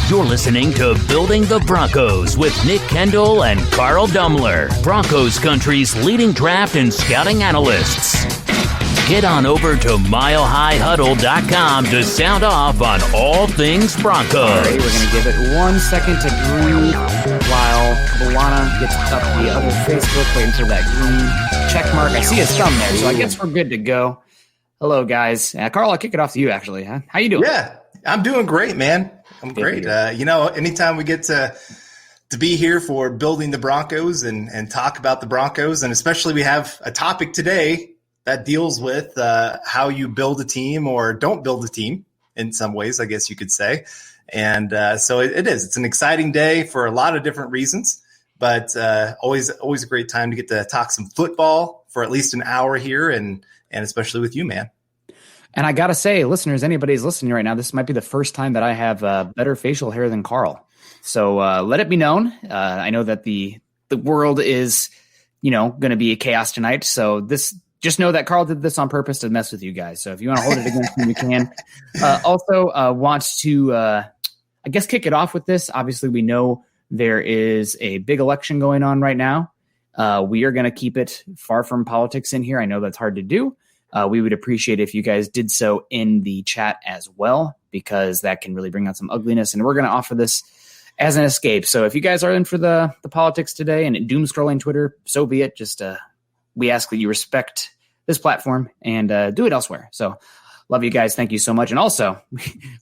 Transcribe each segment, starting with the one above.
You're listening to Building the Broncos with Nick Kendell and Carl Dumler, Broncos Country's leading draft and scouting analysts. Get on over to milehighhuddle.com to sound off on all things Broncos. All right, we're going to give it 1 second to breathe while Luana gets up the other Facebook, waiting for that green check mark. I see his thumb there, so I guess we're good to go. Hello, guys. Carl, I'll kick it off to you, actually. Huh? How you doing? Yeah, I'm doing great, man. I'm great. Anytime we get to be here for Building the Broncos and talk about the Broncos, and especially we have a topic today that deals with how you build a team or don't build a team in some ways, I guess you could say. And so it is. It's an exciting day for a lot of different reasons, but always a great time to get to talk some football for at least an hour here, and especially with you, man. And I got to say, listeners, anybody's listening right now, this might be the first time that I have better facial hair than Carl. So let it be known. I know that the world is, going to be a chaos tonight. So just know that Carl did this on purpose to mess with you guys. So if you want to hold it against me, you can. Also wants to, I guess, kick it off with this. Obviously, we know there is a big election going on right now. We are going to keep it far from politics in here. I know that's hard to do. We would appreciate if you guys did so in the chat as well, because that can really bring out some ugliness. And we're going to offer this as an escape. So if you guys are in for the politics today and doom scrolling Twitter, so be it. Just we ask that you respect this platform and do it elsewhere. So love you guys. Thank you so much. And also,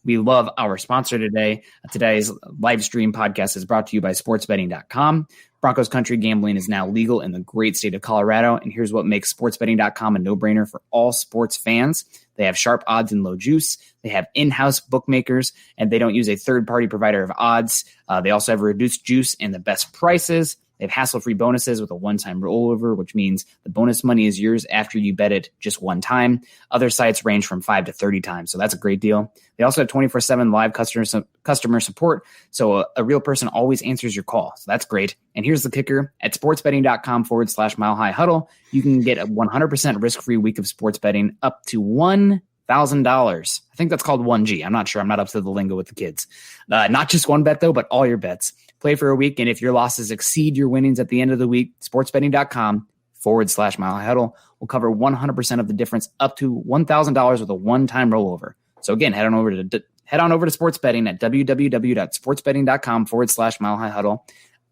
we love our sponsor today. Today's live stream podcast is brought to you by sportsbetting.com. Broncos Country gambling is now legal in the great state of Colorado. And here's what makes sportsbetting.com a no-brainer for all sports fans. They have sharp odds and low juice. They have in-house bookmakers, and they don't use a third-party provider of odds. They also have reduced juice and the best prices. They have hassle-free bonuses with a one-time rollover, which means the bonus money is yours after you bet it just one time. Other sites range from 5 to 30 times, so that's a great deal. They also have 24/7 live customer support, so a real person always answers your call, so that's great. And here's the kicker. At sportsbetting.com/milehighhuddle, you can get a 100% risk-free week of sports betting up to $1,000. I think that's called 1G. I'm not sure. I'm not up to the lingo with the kids. Not just one bet, though, but all your bets. Play for a week, and if your losses exceed your winnings at the end of the week, sportsbetting.com/milehighhuddle will cover 100% of the difference up to $1,000 with a one-time rollover. So again, head on over to sports betting at www.sportsbetting.com/milehighhuddle.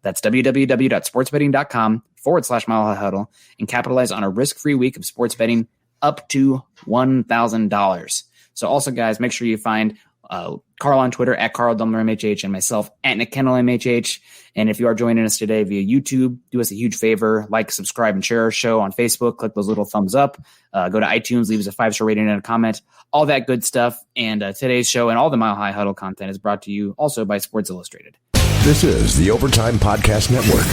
That's www.sportsbetting.com/milehighhuddle and capitalize on a risk-free week of sports betting up to $1,000. So also, guys, make sure you find Carl on Twitter at Carl Dumler MHH and myself at Nick Kendell MHH. And if you are joining us today via YouTube, do us a huge favor, like, subscribe, and share our show on Facebook. Click those little thumbs up. Go to iTunes, leave us a 5-star rating and a comment, all that good stuff. And today's show and all the Mile High Huddle content is brought to you also by Sports Illustrated. This is the Overtime Podcast Network.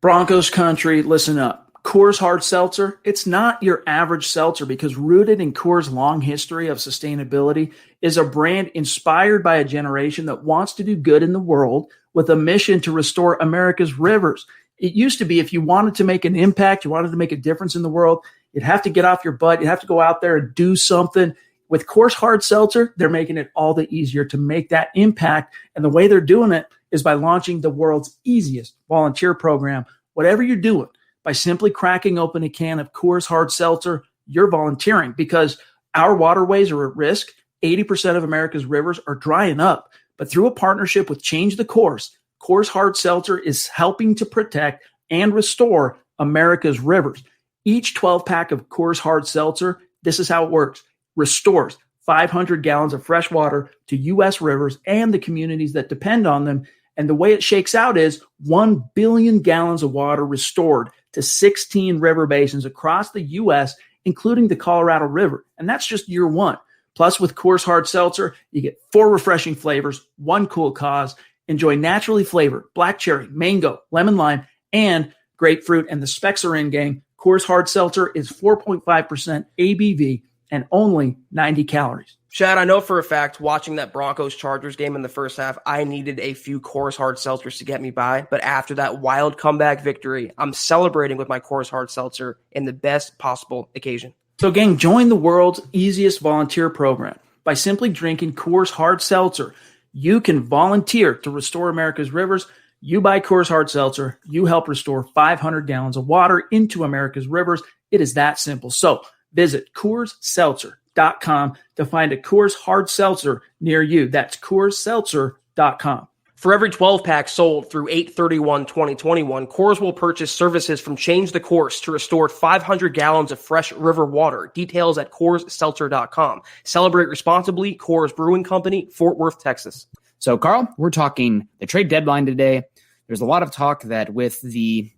Broncos country, listen up. Coors Hard Seltzer, it's not your average seltzer because rooted in Coors' long history of sustainability is a brand inspired by a generation that wants to do good in the world with a mission to restore America's rivers. It used to be if you wanted to make an impact, you wanted to make a difference in the world, you'd have to get off your butt, you'd have to go out there and do something. With Coors Hard Seltzer, they're making it all the easier to make that impact. And the way they're doing it is by launching the world's easiest volunteer program. Whatever you're doing, by simply cracking open a can of Coors Hard Seltzer, you're volunteering because our waterways are at risk. 80% of America's rivers are drying up. But through a partnership with Change the Course, Coors Hard Seltzer is helping to protect and restore America's rivers. Each 12-pack of Coors Hard Seltzer, this is how it works, restores 500 gallons of fresh water to U.S. rivers and the communities that depend on them. And the way it shakes out is 1 billion gallons of water restored to 16 river basins across the U.S., including the Colorado River. And that's just year one. Plus, with Coors Hard Seltzer, you get 4 refreshing flavors, 1 cool cause. Enjoy naturally flavored black cherry, mango, lemon lime, and grapefruit. And the specs are in, gang. Coors Hard Seltzer is 4.5% ABV and only 90 calories. Chad, I know for a fact, watching that Broncos-Chargers game in the first half, I needed a few Coors Hard Seltzers to get me by. But after that wild comeback victory, I'm celebrating with my Coors Hard Seltzer in the best possible occasion. So, gang, join the world's easiest volunteer program by simply drinking Coors Hard Seltzer. You can volunteer to restore America's rivers. You buy Coors Hard Seltzer, you help restore 500 gallons of water into America's rivers. It is that simple. So visit CoorsSeltzer.com to find a Coors Hard Seltzer near you. That's CoorsSeltzer.com. For every 12-pack sold through 8/31/2021, Coors will purchase services from Change the Course to restore 500 gallons of fresh river water. Details at CoorsSeltzer.com. Celebrate responsibly. Coors Brewing Company, Fort Worth, Texas. So, Carl, we're talking the trade deadline today. There's a lot of talk that with the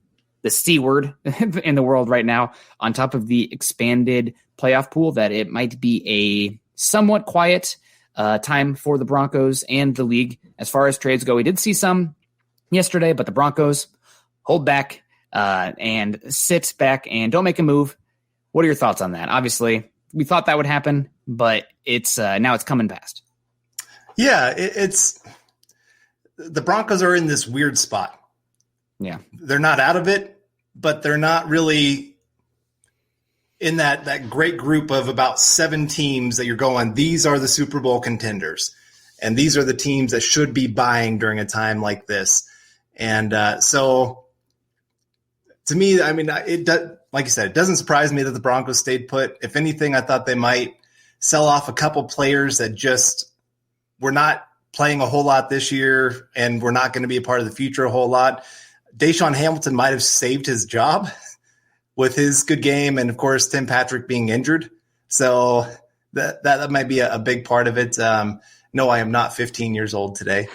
C word in the world right now, on top of the expanded playoff pool, that it might be a somewhat quiet time for the Broncos and the league as far as trades go. We did see some yesterday, but the Broncos hold back and sit back and don't make a move. What are your thoughts on that? Obviously, we thought that would happen, but it's now it's coming past. Yeah, it's the Broncos are in this weird spot. Yeah. They're not out of it, but they're not really in that great group of about 7 teams that you're going, these are the Super Bowl contenders. And these are the teams that should be buying during a time like this. And so to me, I mean, it does, like you said, it doesn't surprise me that the Broncos stayed put. If anything, I thought they might sell off a couple players that just were not playing a whole lot this year and we're not going to be a part of the future a whole lot. Deshaun Hamilton might have saved his job with his good game, and of course Tim Patrick being injured. So that might be a big part of it. No, I am not 15 years old today,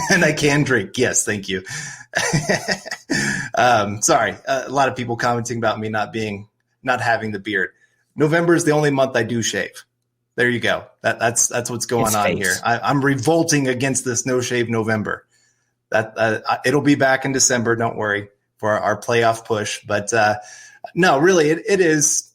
and I can drink. Yes, thank you. Sorry, a lot of people commenting about me not having the beard. November is the only month I do shave. There you go. That's what's going on here. I'm revolting against this no shave November. That it'll be back in December. Don't worry for our playoff push. But no, really, it is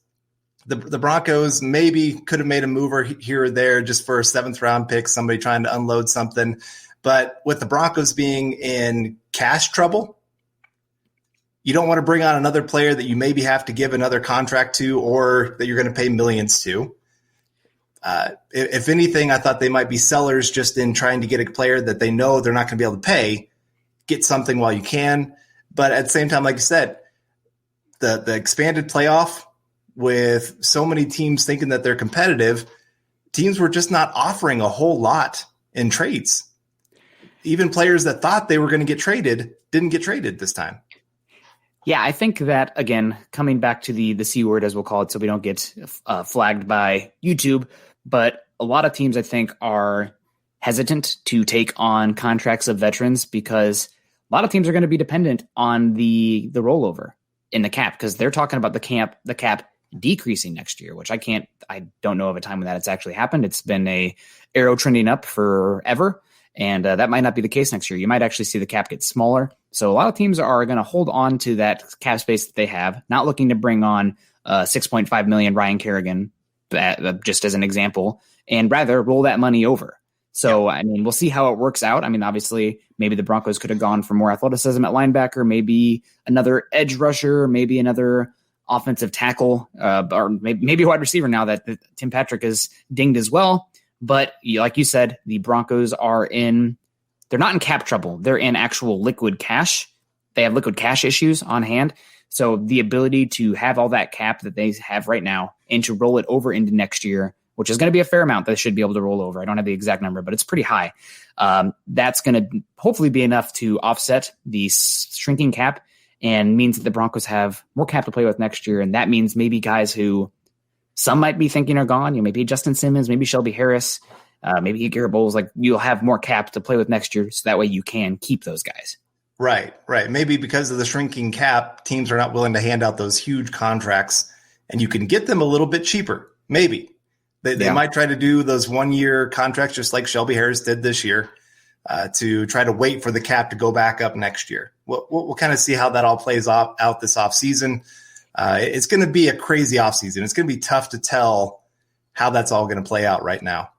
the Broncos maybe could have made a mover here or there just for a 7th round pick, somebody trying to unload something. But with the Broncos being in cash trouble, you don't want to bring on another player that you maybe have to give another contract to or that you're going to pay millions to. If anything, I thought they might be sellers just in trying to get a player that they know they're not going to be able to pay, get something while you can. But at the same time, like you said, the expanded playoff with so many teams thinking that they're competitive, teams were just not offering a whole lot in trades. Even players that thought they were going to get traded didn't get traded this time. Yeah, I think that, again, coming back to the C word, as we'll call it, so we don't get flagged by YouTube, but a lot of teams, I think, are hesitant to take on contracts of veterans because a lot of teams are going to be dependent on the rollover in the cap because they're talking about the cap decreasing next year, which I don't know of a time when that it's actually happened. It's been a arrow trending up forever. And that might not be the case next year. You might actually see the cap get smaller. So a lot of teams are going to hold on to that cap space that they have, not looking to bring on $6.5 million Ryan Kerrigan, just as an example, and rather roll that money over. So, yeah. I mean, we'll see how it works out. I mean, obviously, maybe the Broncos could have gone for more athleticism at linebacker, maybe another edge rusher, maybe another offensive tackle, or maybe a wide receiver now that Tim Patrick is dinged as well. But like you said, the Broncos they're not in cap trouble. They're in actual liquid cash. They have liquid cash issues on hand. So the ability to have all that cap that they have right now and to roll it over into next year, which is going to be a fair amount that they should be able to roll over. I don't have the exact number, but it's pretty high. That's going to hopefully be enough to offset the shrinking cap and means that the Broncos have more cap to play with next year. And that means maybe guys who some might be thinking are gone. Maybe Justin Simmons, maybe Shelby Harris, maybe Garrett Bowles. Like you'll have more cap to play with next year, so that way you can keep those guys. Right. Maybe because of the shrinking cap, teams are not willing to hand out those huge contracts, and you can get them a little bit cheaper. Maybe they might try to do those 1-year contracts, just like Shelby Harris did this year, to try to wait for the cap to go back up next year. We'll kind of see how that all plays out this offseason. It's going to be a crazy offseason. It's going to be tough to tell how that's all going to play out right now.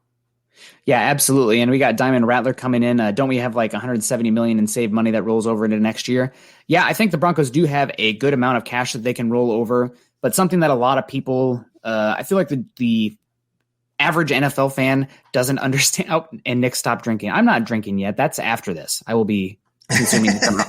Yeah, absolutely. And we got Diamond Rattler coming in. Don't we have like $170 million in saved money that rolls over into next year? Yeah, I think the Broncos do have a good amount of cash that they can roll over, but something that a lot of people, I feel like the average NFL fan doesn't understand. Oh, and Nick stopped drinking. I'm not drinking yet. That's after this. I will be consuming some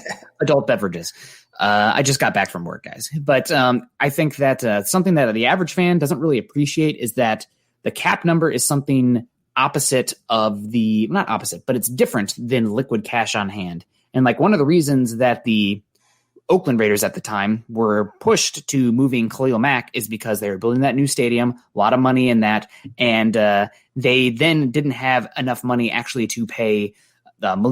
adult beverages. I just got back from work, guys. But I think that something that the average fan doesn't really appreciate is that the cap number is something opposite of the, not opposite, but it's different than liquid cash on hand. And like one of the reasons that the Oakland Raiders at the time were pushed to moving Khalil Mack is because they were building that new stadium, a lot of money in that. And they then didn't have enough money actually to pay Khalil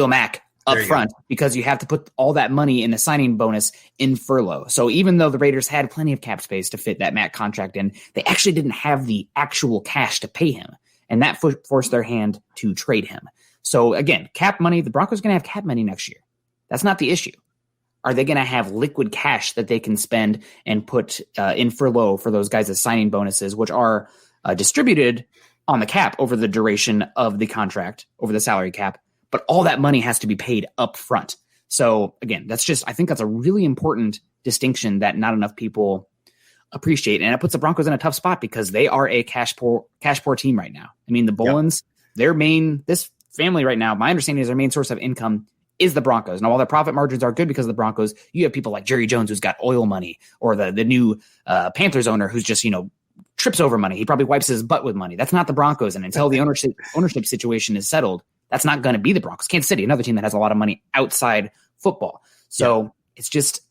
Mack up front because you have to put all that money in a signing bonus in furlough. So even though the Raiders had plenty of cap space to fit that Mack contract in, they actually didn't have the actual cash to pay him. And that forced their hand to trade him. So again, cap money, the Broncos are going to have cap money next year. That's not the issue. Are they going to have liquid cash that they can spend and put in furlough for those guys as signing bonuses, which are distributed on the cap over the duration of the contract, over the salary cap? But all that money has to be paid up front. So again, I think that's a really important distinction that not enough people appreciate. And it puts the Broncos in a tough spot because they are a cash poor team right now. I mean, the Bolins, this family right now, my understanding is their main source of income is the Broncos. Now, while their profit margins are good because of the Broncos, you have people like Jerry Jones who's got oil money, or the new Panthers owner who's just, trips over money. He probably wipes his butt with money. That's not the Broncos. And until the ownership situation is settled, that's not going to be the Broncos. Kansas City, another team that has a lot of money outside football. So it's just,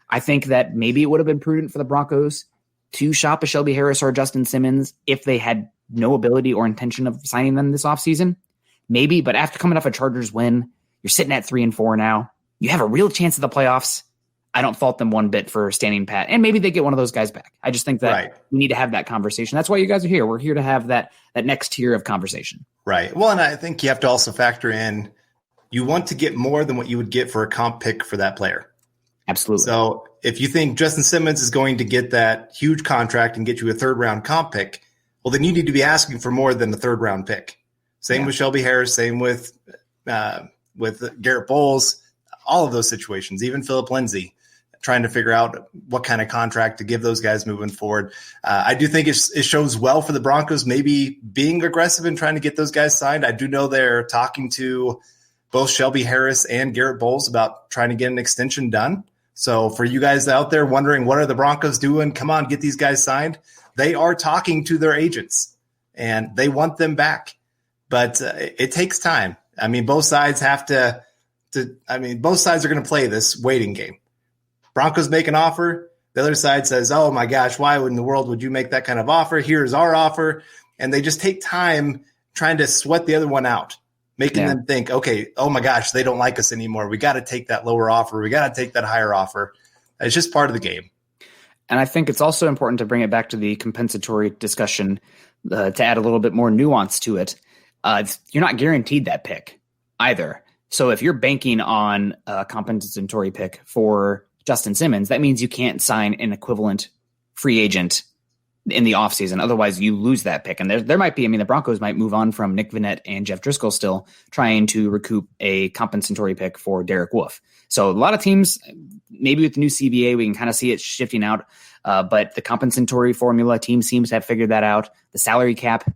I think that maybe it would have been prudent for the Broncos to shop a Shelby Harris or Justin Simmons if they had no ability or intention of signing them this offseason. Maybe, but after coming off a Chargers win, you're sitting at 3-4 now. You have a real chance at the playoffs. I don't fault them one bit for standing pat. And maybe they get one of those guys back. I just think that we need to have that conversation. That's why you guys are here. We're here to have that next tier of conversation. Right. Well, and I think you have to also factor in, you want to get more than what you would get for a comp pick for that player. Absolutely. So if you think Justin Simmons is going to get that huge contract and get you a third-round comp pick, well, then you need to be asking for more than the third-round pick. Same with Shelby Harris, same with Garrett Bowles, all of those situations, even Philip Lindsay, trying to figure out what kind of contract to give those guys moving forward. I do think it shows well for the Broncos maybe being aggressive and trying to get those guys signed. I do know they're talking to both Shelby Harris and Garrett Bowles about trying to get an extension done. So for you guys out there wondering, what are the Broncos doing? Come on, get these guys signed. They are talking to their agents, and they want them back. But it takes time. I mean, both sides have both sides are going to play this waiting game. Broncos make an offer. The other side says, oh my gosh, why in the world would you make that kind of offer? Here's our offer. And they just take time trying to sweat the other one out, making them think, okay, oh my gosh, they don't like us anymore. We got to take that lower offer. We got to take that higher offer. It's just part of the game. And I think it's also important to bring it back to the compensatory discussion to add a little bit more nuance to it. You're not guaranteed that pick either. So if you're banking on a compensatory pick for Justin Simmons, that means you can't sign an equivalent free agent in the offseason. Otherwise, you lose that pick. And there might be, the Broncos might move on from Nick Vannett and Jeff Driscoll still trying to recoup a compensatory pick for Derek Wolfe. So a lot of teams, maybe with the new CBA, we can kind of see it shifting out. But the compensatory formula, team seems to have figured that out. The salary cap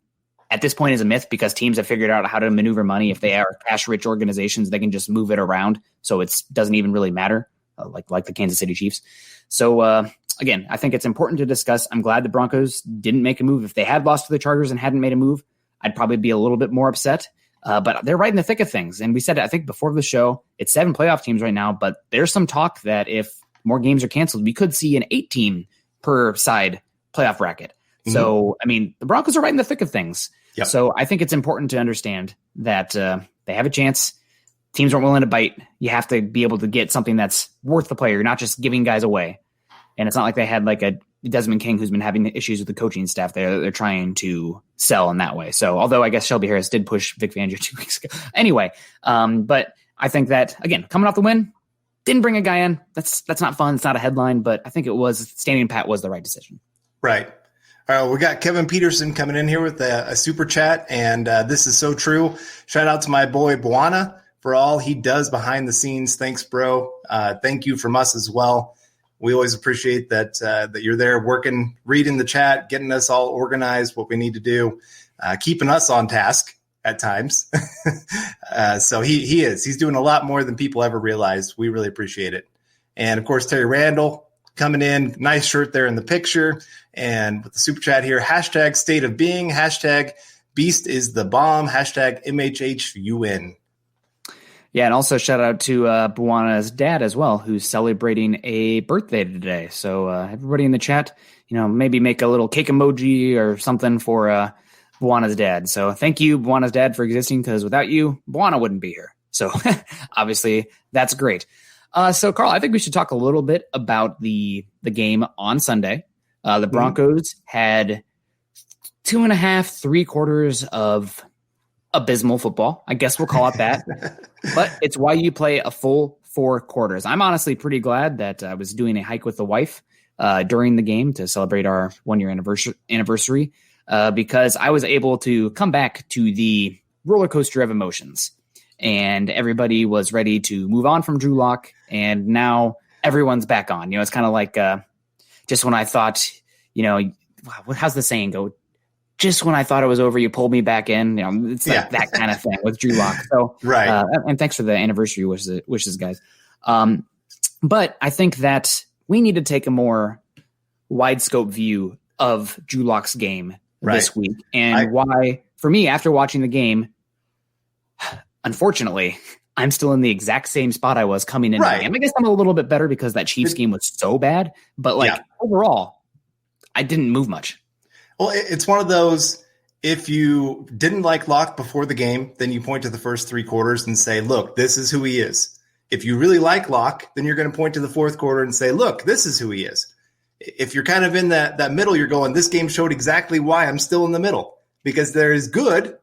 at this point is a myth because teams have figured out how to maneuver money. If they are cash-rich organizations, they can just move it around. So it doesn't even really matter, like the Kansas City Chiefs. So, again, I think it's important to discuss. I'm glad the Broncos didn't make a move. If they had lost to the Chargers and hadn't made a move, I'd probably be a little bit more upset. But they're right in the thick of things. And we said, I think before the show, it's 7 playoff teams right now, but there's some talk that if more games are canceled, we could see an 18 per side playoff bracket. Mm-hmm. So, the Broncos are right in the thick of things. Yep. So I think it's important to understand that they have a chance. Teams aren't willing to bite. You have to be able to get something that's worth the player. You're not just giving guys away. And it's not like they had like a Desmond King who's been having issues with the coaching staff there that they're trying to sell in that way. So although I guess Shelby Harris did push Vic Fangio 2 weeks ago. Anyway, but I think that, again, coming off the win, didn't bring a guy in. That's not fun. It's not a headline, but I think it was standing pat was the right decision. Right. All right, we got Kevin Peterson coming in here with a super chat, and this is so true. Shout out to my boy Buana for all he does behind the scenes. Thanks, bro. Thank you from us as well. We always appreciate that that you're there working, reading the chat, getting us all organized, what we need to do, keeping us on task at times. So he's doing a lot more than people ever realized. We really appreciate it. And of course, Terry Randall coming in, nice shirt there in the picture. And with the super chat here, hashtag state of being, hashtag beast is the bomb, hashtag MHHUN. Yeah, and also shout out to Buana's dad as well, who's celebrating a birthday today. So everybody in the chat, maybe make a little cake emoji or something for Buana's dad. So thank you, Buana's dad, for existing, because without you, Buana wouldn't be here. So obviously that's great. So Carl, I think we should talk a little bit about the game on Sunday. The Broncos had 2.5, 3 quarters of abysmal football. I guess we'll call it that. But it's why you play a full 4 quarters. I'm honestly pretty glad that I was doing a hike with the wife during the game to celebrate our 1-year anniversary because I was able to come back to the roller coaster of emotions. And everybody was ready to move on from Drew Lock, and now everyone's back on. It's kind of like just when I thought, how's the saying go? Just when I thought it was over, you pulled me back in. It's like that kind of thing with Drew Lock. So, right. And thanks for the anniversary wishes, guys. But I think that we need to take a more wide scope view of Drew Lock's game this week, and why, for me, after watching the game, unfortunately, I'm still in the exact same spot I was coming into the game. I guess I'm a little bit better because that Chiefs game was so bad, but overall, I didn't move much. Well, it's one of those, if you didn't like Locke before the game, then you point to the first 3 quarters and say, look, this is who he is. If you really like Locke, then you're going to point to the 4th quarter and say, look, this is who he is. If you're kind of in that middle, you're going, this game showed exactly why I'm still in the middle, because there is good.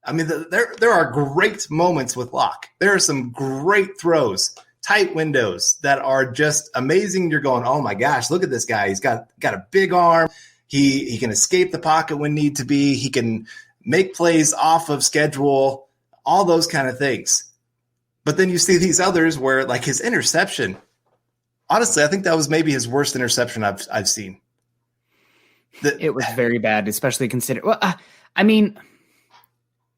I mean, there are great moments with Locke. There are some great throws, tight windows that are just amazing. You're going, oh my gosh, look at this guy. He's got a big arm. He can escape the pocket when need to be. He can make plays off of schedule, all those kind of things. But then you see these others where, like his interception, honestly, I think that was maybe his worst interception I've seen. It was very bad, especially considering. Well, I mean,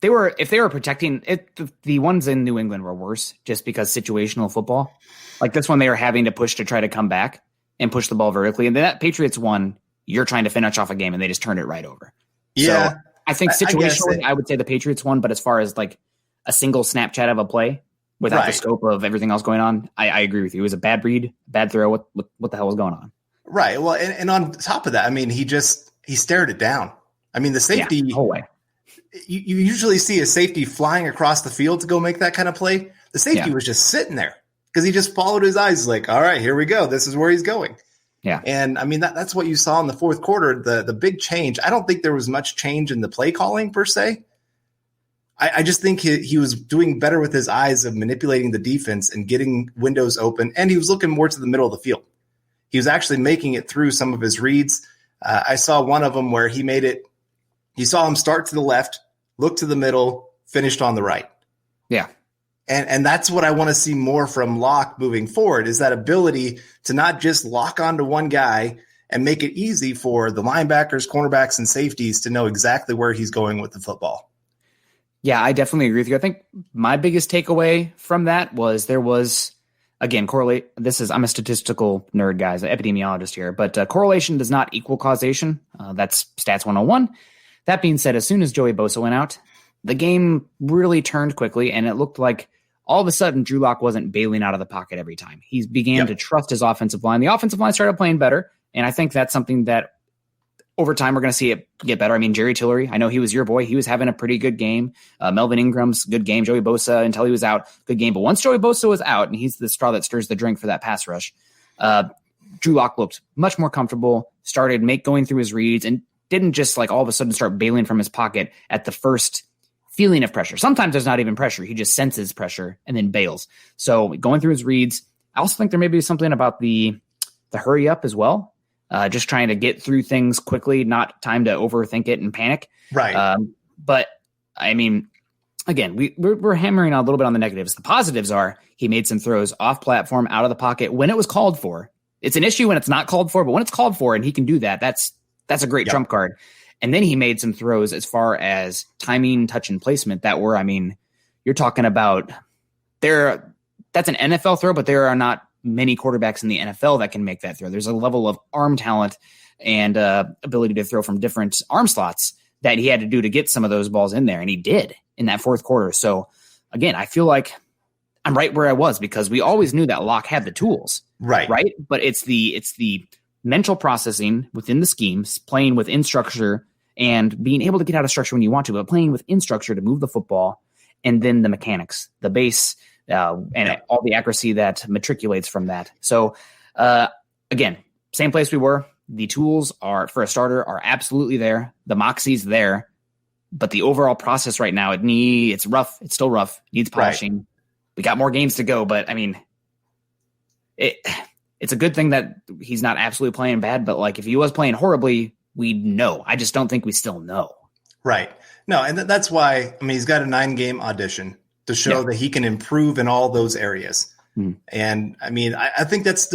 if they were protecting it, the ones in New England were worse just because situational football. Like this one, they were having to push to try to come back and push the ball vertically. And then that Patriots one, you're trying to finish off a game and they just turned it right over. Yeah. So I think situationally, I would say the Patriots won, but as far as like a single Snapchat of a play without the scope of everything else going on, I agree with you. It was a bad read, bad throw. What the hell was going on? Right. Well, and on top of that, I mean, he stared it down. I mean, the safety, the whole way. You usually see a safety flying across the field to go make that kind of play. The safety was just sitting there because he just followed his eyes. Like, all right, here we go. This is where he's going. Yeah. And I mean, that's what you saw in the 4th quarter, the big change. I don't think there was much change in the play calling per se. I just think he was doing better with his eyes of manipulating the defense and getting windows open. And he was looking more to the middle of the field. He was actually making it through some of his reads. I saw one of them where he made it. You saw him start to the left, look to the middle, finished on the right. Yeah. And that's what I want to see more from Locke moving forward, is that ability to not just lock onto one guy and make it easy for the linebackers, cornerbacks, and safeties to know exactly where he's going with the football. Yeah, I definitely agree with you. I think my biggest takeaway from that was there was, again, I'm a statistical nerd, guys, an epidemiologist here, but correlation does not equal causation. That's Stats 101. That being said, as soon as Joey Bosa went out, the game really turned quickly, and it looked like all of a sudden Drew Lock wasn't bailing out of the pocket every time. He began to trust his offensive line. The offensive line started playing better, and I think that's something that over time we're going to see it get better. I mean, Jerry Tillery, I know he was your boy. He was having a pretty good game. Melvin Ingram's good game. Joey Bosa, until he was out, good game. But once Joey Bosa was out, and he's the straw that stirs the drink for that pass rush, Drew Lock looked much more comfortable, started going through his reads, and didn't just like all of a sudden start bailing from his pocket at the first feeling of pressure. Sometimes there's not even pressure. He just senses pressure and then bails. So going through his reads, I also think there may be something about the hurry up as well. Just trying to get through things quickly, not time to overthink it and panic. Right. But I mean, again, we're hammering a little bit on the negatives. The positives are he made some throws off platform, out of the pocket when it was called for. It's an issue when it's not called for, but when it's called for and he can do that, that's a great trump card. And then he made some throws as far as timing, touch, and placement that were, I mean, you're talking about that's an NFL throw, but there are not many quarterbacks in the NFL that can make that throw. There's a level of arm talent and ability to throw from different arm slots that he had to do to get some of those balls in there. And he did in that fourth quarter. So again, I feel like I'm right where I was because we always knew that Locke had the tools. Right. But it's the mental processing within the schemes, playing within structure and being able to get out of structure when you want to, but playing within structure to move the football, and then the mechanics, the base, and all the accuracy that matriculates from that. So again, same place we were. The tools are, for a starter, are absolutely there. The moxie's there, but the overall process right now, it's rough. It's still rough. Needs polishing. Right. We got more games to go, but I mean, it's a good thing that he's not absolutely playing bad, but like if he was playing horribly, we'd know. I just don't think we still know. Right. No, and that's why, I mean, he's got a 9-game audition to show that he can improve in all those areas. And I mean, I think that's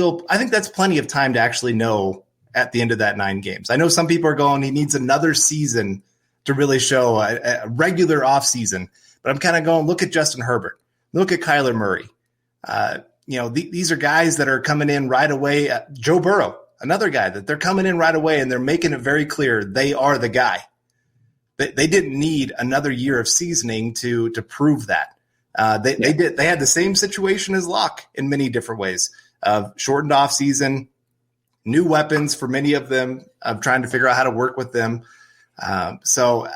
plenty of time to actually know at the end of that 9 games. I know some people are going, he needs another season to really show a regular off season, but I'm kind of going, look at Justin Herbert, look at Kyler Murray. These are guys that are coming in right away. Joe Burrow, another guy that they're coming in right away and they're making it very clear they are the guy. They didn't need another year of seasoning to prove that. They had the same situation as Locke in many different ways. Shortened off season, new weapons for many of them, of trying to figure out how to work with them. So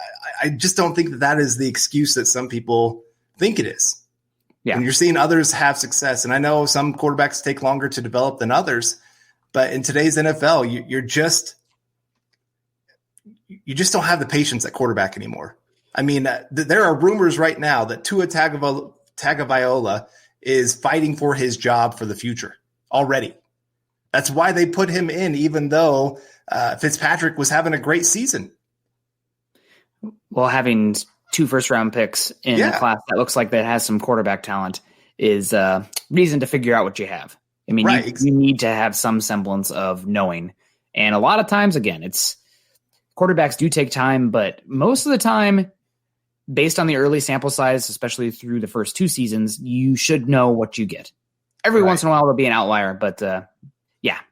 I just don't think that is the excuse that some people think it is. Yeah. When you're seeing others have success, and I know some quarterbacks take longer to develop than others, but in today's NFL, you just don't have the patience at quarterback anymore. I mean, there are rumors right now that Tua Tagovailoa is fighting for his job for the future already. That's why they put him in, even though Fitzpatrick was having a great season. Well, having 2 first-round picks in a class that looks like that has some quarterback talent is reason to figure out what you have. I mean, you need to have some semblance of knowing. And a lot of times, again, quarterbacks do take time, but most of the time, based on the early sample size, especially through the first 2 seasons, you should know what you get. Every once in a while, there'll be an outlier, but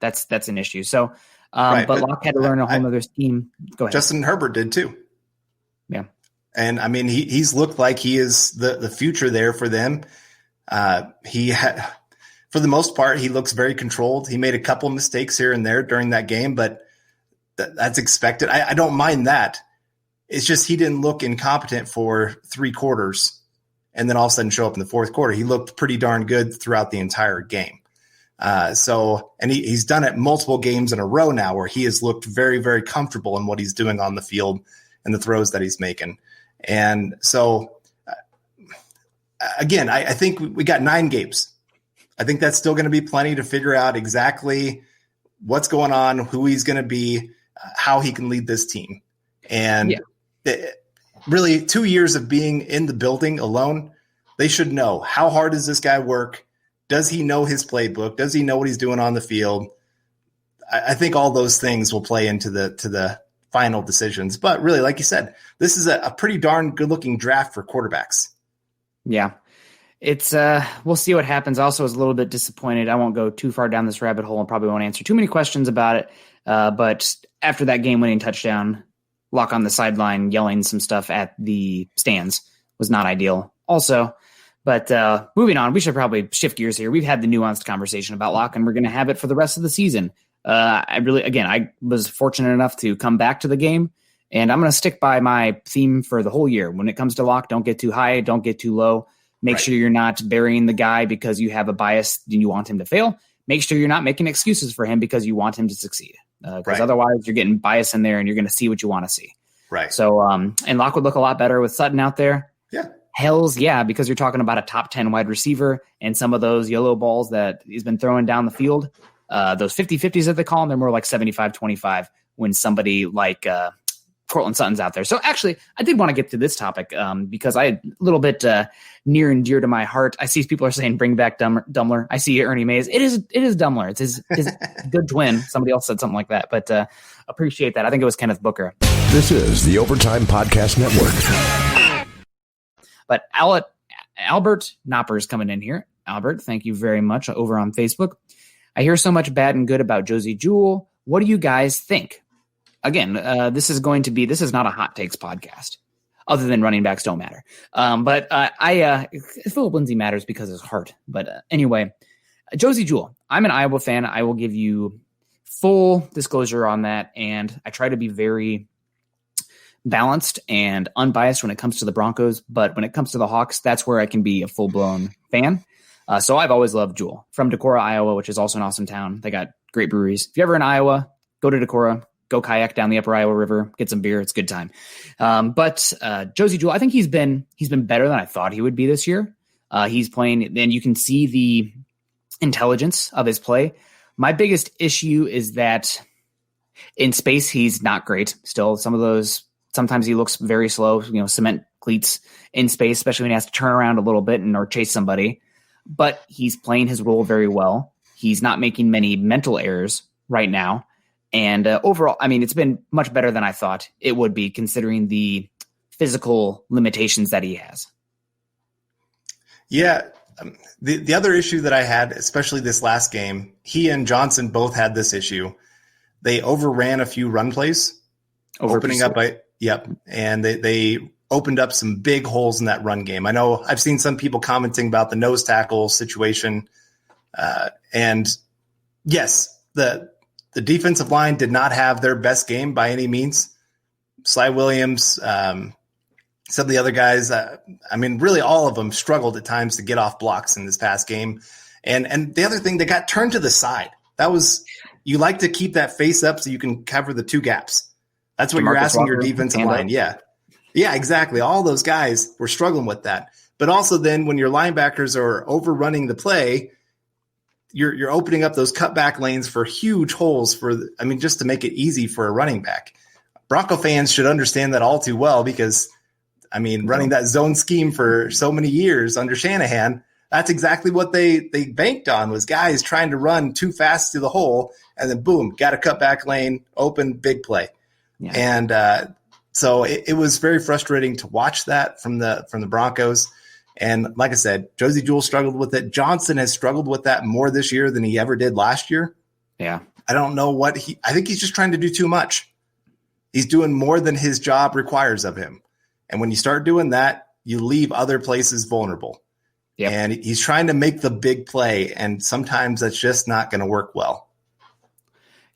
that's an issue. So, but Locke had to learn a whole other scheme. Go ahead. Justin Herbert did too. Yeah. And I mean, he's looked like he is the future there for them. For the most part, he looks very controlled. He made a couple mistakes here and there during that game, but that's expected. I don't mind that. It's just he didn't look incompetent for 3 quarters and then all of a sudden show up in the fourth quarter. He looked pretty darn good throughout the entire game. And he's done it multiple games in a row now where he has looked very, very comfortable in what he's doing on the field and the throws that he's making. And so, again, I think we got 9 games. I think that's still going to be plenty to figure out exactly what's going on, who he's going to be, how he can lead this team. And really 2 years of being in the building alone, they should know how hard does this guy work? Does he know his playbook? Does he know what he's doing on the field? I think all those things will play into the final decisions. But really, like you said, this is a pretty darn good-looking draft for quarterbacks. Yeah. It's we'll see what happens. Also, I was a little bit disappointed. I won't go too far down this rabbit hole and probably won't answer too many questions about it. But after that game-winning touchdown, Locke on the sideline yelling some stuff at the stands was not ideal. Also, but moving on, we should probably shift gears here. We've had the nuanced conversation about Locke, and we're going to have it for the rest of the season. I was fortunate enough to come back to the game, and I'm going to stick by my theme for the whole year. When it comes to Locke, don't get too high, don't get too low. Make sure you're not burying the guy because you have a bias and you want him to fail. Make sure you're not making excuses for him because you want him to succeed. Because otherwise you're getting bias in there and you're going to see what you want to see. Right. So, and Locke would look a lot better with Sutton out there. Yeah. Hells yeah, because you're talking about a top 10 wide receiver and some of those yellow balls that he's been throwing down the field. Those 50-50s that they call them, they're more like 75-25 when somebody like Cortland Sutton's out there. So actually, I did want to get to this topic because I a little bit near and dear to my heart. I see people are saying bring back Dumler. I see Ernie Mays. It is Dumler. It's his good twin. Somebody else said something like that, but appreciate that. I think it was Kenneth Booker. This is the Overtime Podcast Network. But Albert Knopper's coming in here. Albert, thank you very much over on Facebook. I hear so much bad and good about Josie Jewell. What do you guys think? Again, this is not a hot takes podcast, other than running backs don't matter. But Philip Lindsay matters because of his heart. But anyway, Josie Jewell, I'm an Iowa fan. I will give you full disclosure on that. And I try to be very balanced and unbiased when it comes to the Broncos. But when it comes to the Hawks, that's where I can be a full-blown fan. So I've always loved Jewell from Decorah, Iowa, which is also an awesome town. They got great breweries. If you're ever in Iowa, go to Decorah. Go kayak down the upper Iowa River, get some beer. It's a good time. But Josie Jewell, I think he's been better than I thought he would be this year. He's playing, and you can see the intelligence of his play. My biggest issue is that in space, he's not great. Still, sometimes he looks very slow, cement cleats in space, especially when he has to turn around a little bit or chase somebody. But he's playing his role very well. He's not making many mental errors right now. And overall, I mean, it's been much better than I thought it would be, considering the physical limitations that he has. Yeah. The other issue that I had, especially this last game, he and Johnson both had this issue. They overran a few run plays, opening up. And they opened up some big holes in that run game. I know I've seen some people commenting about the nose tackle situation. And yes, the defensive line did not have their best game by any means. Sly Williams, some of the other guys, really all of them struggled at times to get off blocks in this past game. And the other thing, they got turned to the side. You like to keep that face up so you can cover the two gaps. That's what you're asking your defensive line. Yeah, exactly. All those guys were struggling with that. But also then when your linebackers are overrunning the play, you're opening up those cutback lanes for huge holes just to make it easy for a running back. Bronco fans should understand that all too well because, running that zone scheme for so many years under Shanahan, that's exactly what they banked on, was guys trying to run too fast to the hole and then boom, got a cutback lane, open, big play. Yeah. And so it was very frustrating to watch that from the Broncos. And like I said, Josie Jewell struggled with it. Johnson has struggled with that more this year than he ever did last year. Yeah. I don't know I think he's just trying to do too much. He's doing more than his job requires of him. And when you start doing that, you leave other places vulnerable. Yep. And he's trying to make the big play. And sometimes that's just not going to work well.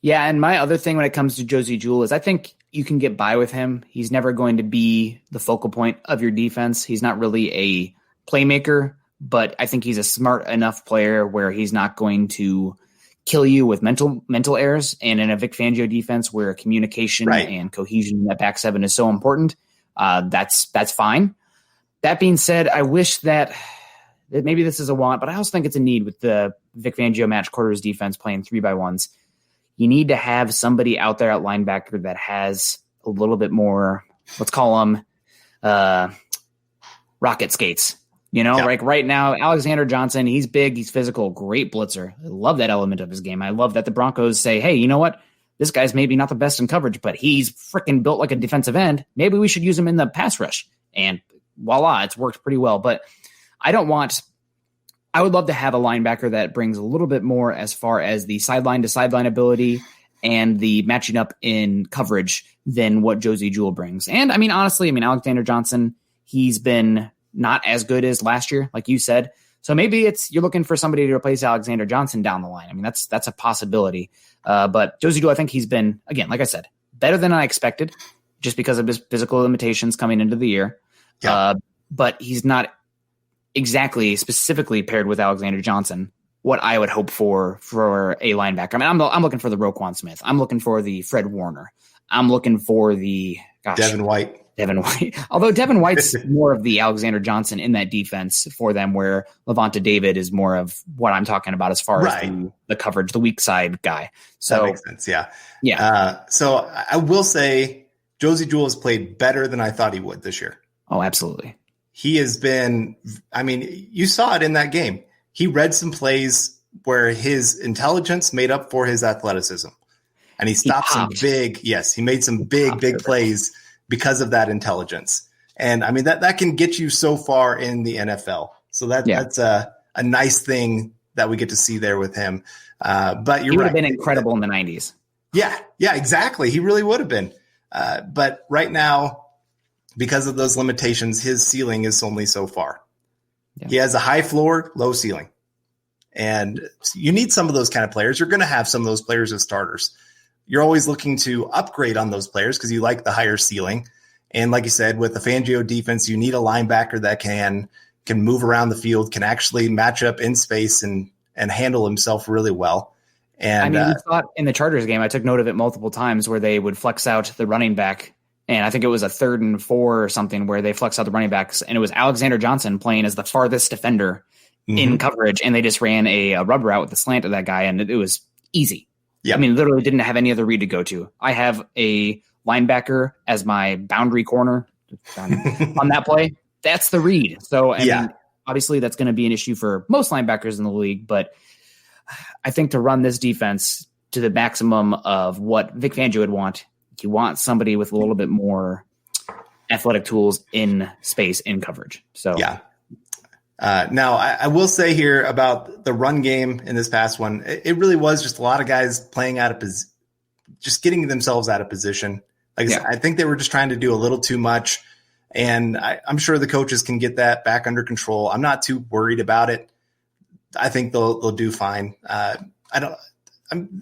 Yeah. And my other thing when it comes to Josie Jewell is I think you can get by with him. He's never going to be the focal point of your defense. He's not really a playmaker, but I think he's a smart enough player where he's not going to kill you with mental errors. And in a Vic Fangio defense where communication and cohesion in that back seven is so important, that's fine. That being said, I wish that maybe this is a want, but I also think it's a need with the Vic Fangio match quarters defense playing 3x1s. You need to have somebody out there at linebacker that has a little bit more, let's call them rocket skates. Like right now, Alexander Johnson, he's big, he's physical, great blitzer. I love that element of his game. I love that the Broncos say, hey, you know what? This guy's maybe not the best in coverage, but he's freaking built like a defensive end. Maybe we should use him in the pass rush. And voila, it's worked pretty well. But I would love to have a linebacker that brings a little bit more as far as the sideline to sideline ability and the matching up in coverage than what Josie Jewell brings. And honestly, Alexander Johnson, he's been not as good as last year, like you said. So maybe you're looking for somebody to replace Alexander Johnson down the line. That's a possibility. But Josie Jewell, I think he's been, again, like I said, better than I expected just because of his physical limitations coming into the year. Yeah. But he's not exactly specifically paired with Alexander Johnson, what I would hope for a linebacker. I'm looking for the Roquan Smith. I'm looking for the Fred Warner. I'm looking for the Devin White. Although Devin White's more of the Alexander Johnson in that defense for them, where Levante David is more of what I'm talking about as far as the coverage, the weak side guy. So that makes sense. Yeah. So I will say Josie Jewell has played better than I thought he would this year. Oh, absolutely. He has been, I mean, you saw it in that game. He read some plays where his intelligence made up for his athleticism. And he stopped some big, he made some big plays because of that intelligence. And I mean, that can get you so far in the NFL. So that's a nice thing that we get to see there with him. But he would have been incredible in the 90s. Yeah, exactly. He really would have been. But right now, because of those limitations, his ceiling is only so far. Yeah. He has a high floor, low ceiling. And you need some of those kind of players. You're going to have some of those players as starters. You're always looking to upgrade on those players because you like the higher ceiling. And like you said, with the Fangio defense, you need a linebacker that can move around the field, can actually match up in space and handle himself really well. And I mean, we saw it in the Chargers game. I took note of it multiple times where they would flex out the running back. And I think it was a 3rd and 4 or something where they flex out the running backs. And it was Alexander Johnson playing as the farthest defender in coverage. And they just ran a rub route with a slant of that guy. And it was easy. Yep. I mean, literally didn't have any other read to go to. I have a linebacker as my boundary corner on that play. That's the read. So, I mean, obviously that's going to be an issue for most linebackers in the league. But I think to run this defense to the maximum of what Vic Fangio would want, you want somebody with a little bit more athletic tools in space, in coverage. So, now I will say here about the run game in this past one, it really was just a lot of guys playing out of just getting themselves out of position. Like I said, I think they were just trying to do a little too much. And I'm sure the coaches can get that back under control. I'm not too worried about it. I think they'll do fine.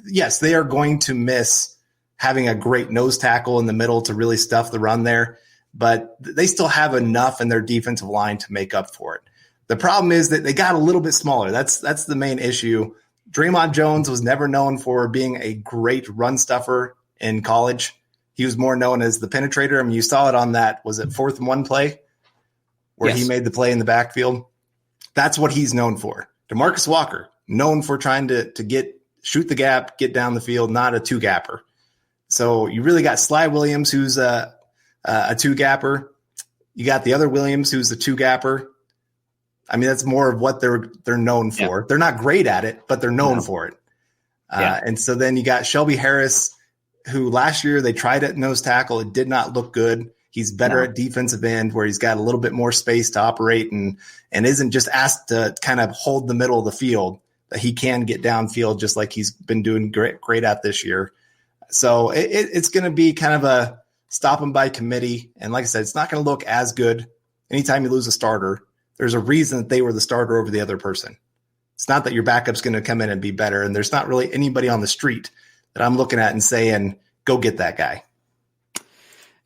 Yes, they are going to miss having a great nose tackle in the middle to really stuff the run there, but they still have enough in their defensive line to make up for it. The problem is that they got a little bit smaller. That's the main issue. Draymond Jones was never known for being a great run stuffer in college. He was more known as the penetrator. I mean, you saw it on that, was it 4th and 1 play where he made the play in the backfield? That's what he's known for. DeMarcus Walker, known for trying to shoot the gap, get down the field, not a 2-gapper. So you really got Sly Williams, who's a 2-gapper. You got the other Williams, who's a 2-gapper. I mean, that's more of what they're known for. They're not great at it, but they're known for it. And so then you got Shelby Harris, who last year they tried at nose tackle. It did not look good. He's better at defensive end where he's got a little bit more space to operate and isn't just asked to kind of hold the middle of the field, that he can get downfield just like he's been doing great at this year. So it's going to be kind of a stop him by committee. And like I said, it's not going to look as good. Anytime you lose a starter, there's a reason that they were the starter over the other person. It's not that your backup's going to come in and be better. And there's not really anybody on the street that I'm looking at and saying, go get that guy.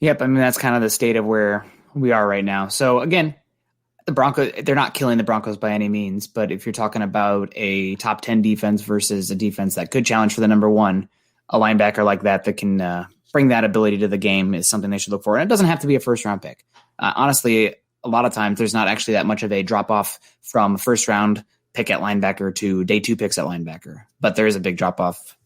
Yep. I mean, that's kind of the state of where we are right now. So again, the Broncos, they're not killing the Broncos by any means, but if you're talking about a top 10 defense versus a defense that could challenge for the number 1, a linebacker like that can bring that ability to the game is something they should look for. And it doesn't have to be a 1st-round pick. Honestly, a lot of times there's not actually that much of a drop off from 1st-round pick at linebacker to day 2 picks at linebacker, but there is a big drop off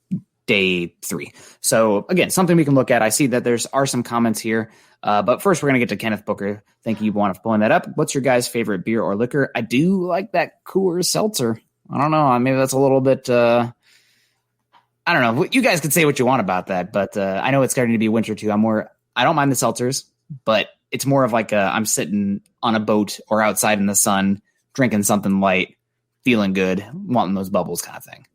day 3. So again, something we can look at. I see that are some comments here, but first we're going to get to Kenneth Booker. Thank you, Juan, for pulling that up. What's your guys' favorite beer or liquor? I do like that Coors Seltzer. I don't know. Maybe that's a little bit, I don't know. You guys could say what you want about that, but I know it's starting to be winter too. I don't mind the seltzers, but it's more of like I'm sitting on a boat or outside in the sun, drinking something light, feeling good, wanting those bubbles kind of thing.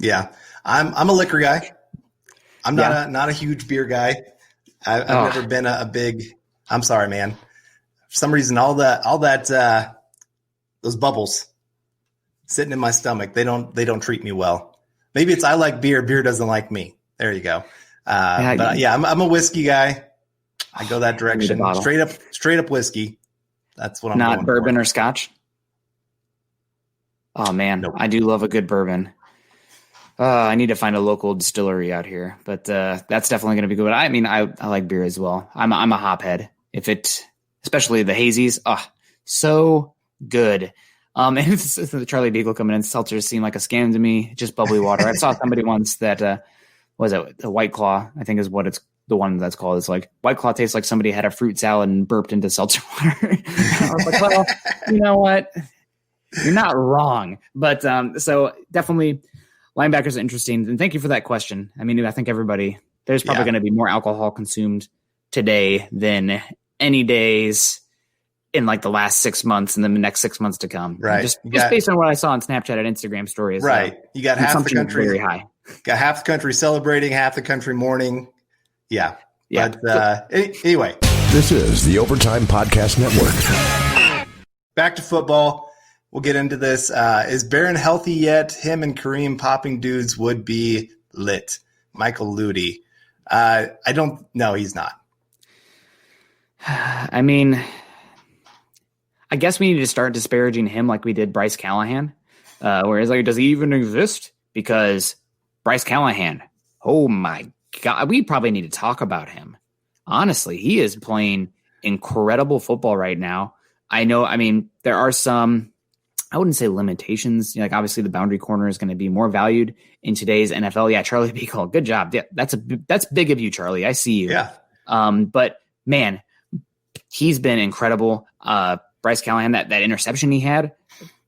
Yeah, I'm a liquor guy. I'm not a huge beer guy. I've never been a big. I'm sorry, man. For some reason, all that those bubbles sitting in my stomach, they don't treat me well. Maybe it's I like beer. Beer doesn't like me. There you go. I'm a whiskey guy. I go that direction. Straight up whiskey. That's what I'm not going bourbon for. Or scotch. Oh man, Nope. I do love a good bourbon. I need to find a local distillery out here, but that's definitely going to be good. I mean, I like beer as well. I'm a hophead. Especially the hazies, so good. And the Charlie Beagle coming in, seltzers seem like a scam to me. Just bubbly water. I saw somebody once that what is it? The White Claw, I think is what it's the one that's called. It's like White Claw tastes like somebody had a fruit salad and burped into seltzer water. I was like, well, you know what? You're not wrong. But so definitely linebackers are interesting. And thank you for that question. I mean, I think there's probably going to be more alcohol consumed today than any days in like the last 6 months and then the next 6 months to come. Right. Just based on what I saw on Snapchat and Instagram stories. Right. You got half the country very high. Got half the country celebrating, half the country mourning. Yeah. But anyway. This is the Overtime Podcast Network. Back to football. We'll get into this. Is Barron healthy yet? Him and Kareem popping dudes would be lit. Michael Ludi. I don't know. He's not. I mean, I guess we need to start disparaging him like we did Bryce Callahan. Whereas, like, does he even exist? Because Bryce Callahan, oh my God, we probably need to talk about him. Honestly, he is playing incredible football right now. I know, I mean, there are some, I wouldn't say limitations. Like, obviously, the boundary corner is going to be more valued in today's NFL. Yeah, Charlie Beagle, good job. Yeah, that's big of you, Charlie. I see you. Yeah. But man, he's been incredible. Bryce Callahan, that interception he had,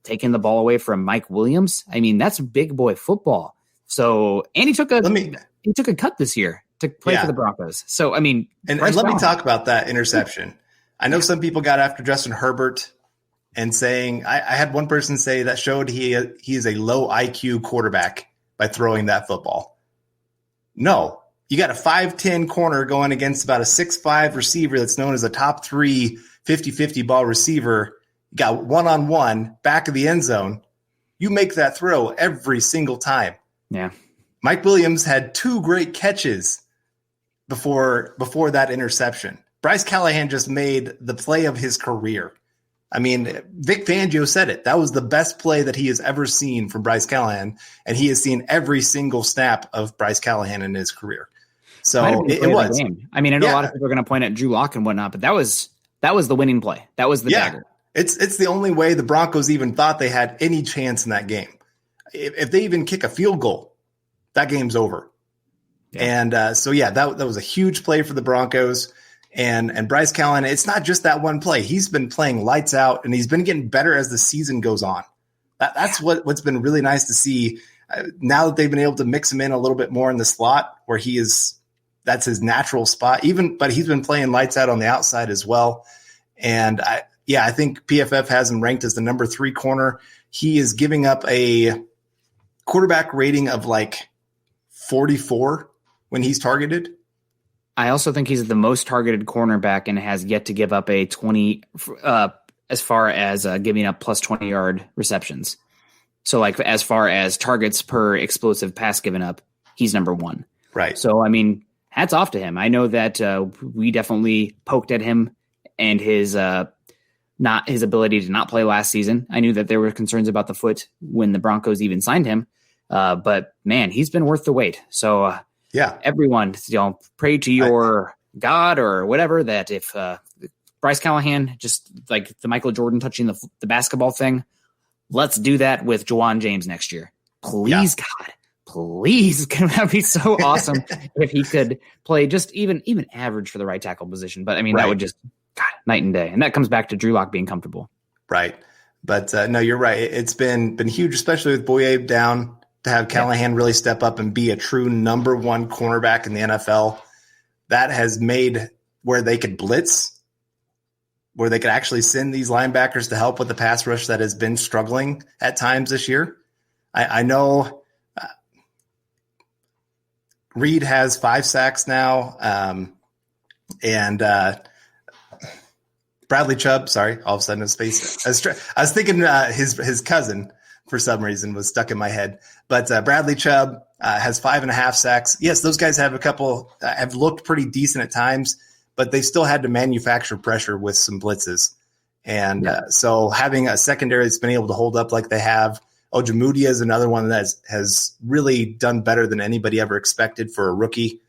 taking the ball away from Mike Williams. I mean, that's big boy football. So, and he took a cut this year to play for the Broncos. So, I mean, and let me talk about that interception. I know some people got after Justin Herbert and saying, I had one person say that showed he is a low IQ quarterback by throwing that football. No, you got a 5'10" corner going against about a 6'5" receiver that's known as a top 3 50-50 ball receiver. You got one-on-one back of the end zone. You make that throw every single time. Yeah. Mike Williams had 2 great catches before that interception. Bryce Callahan just made the play of his career. I mean, Vic Fangio said it. That was the best play that he has ever seen from Bryce Callahan, and he has seen every single snap of Bryce Callahan in his career. So it was. I mean, I know a lot of people are going to point at Drew Lock and whatnot, but that was the winning play. That was the dagger. It's the only way the Broncos even thought they had any chance in that game. If they even kick a field goal, that game's over. Yeah. And that was a huge play for the Broncos. And Bryce Callahan, it's not just that one play. He's been playing lights out, and he's been getting better as the season goes on. That's what's been really nice to see. Now that they've been able to mix him in a little bit more in the slot where that's his natural spot. But he's been playing lights out on the outside as well. And I think PFF has him ranked as the number 3 corner. He is giving up a quarterback rating of like 44 when he's targeted. I also think he's the most targeted cornerback and has yet to give up a 20 as far as giving up plus 20-yard receptions. So, like, as far as targets per explosive pass given up, he's number 1. Right. So, I mean, hats off to him. I know that we definitely poked at him and his ability to not play last season. I knew that there were concerns about the foot when the Broncos even signed him. But man, he's been worth the wait. So everyone, pray to your God or whatever, that if Bryce Callahan, just like the Michael Jordan touching the basketball thing, let's do that with Juwan James next year. Please, God, please. That would be so awesome if he could play just even average for the right tackle position. But I mean, that would just, God, night and day. And that comes back to Drew Lock being comfortable. Right. But no, you're right. It's been huge, especially with Boye down, to have Callahan really step up and be a true number 1 cornerback in the NFL. That has made where they could blitz, where they could actually send these linebackers to help with the pass rush that has been struggling at times this year. I know Reed has 5 sacks now. And Bradley Chubb, sorry, all of a sudden his face. I was thinking his cousin for some reason was stuck in my head. But Bradley Chubb has 5.5 sacks. Yes, those guys have a couple have looked pretty decent at times, but they've still had to manufacture pressure with some blitzes. And so having a secondary that's been able to hold up like they have, Ojemudia is another one that has really done better than anybody ever expected for a rookie.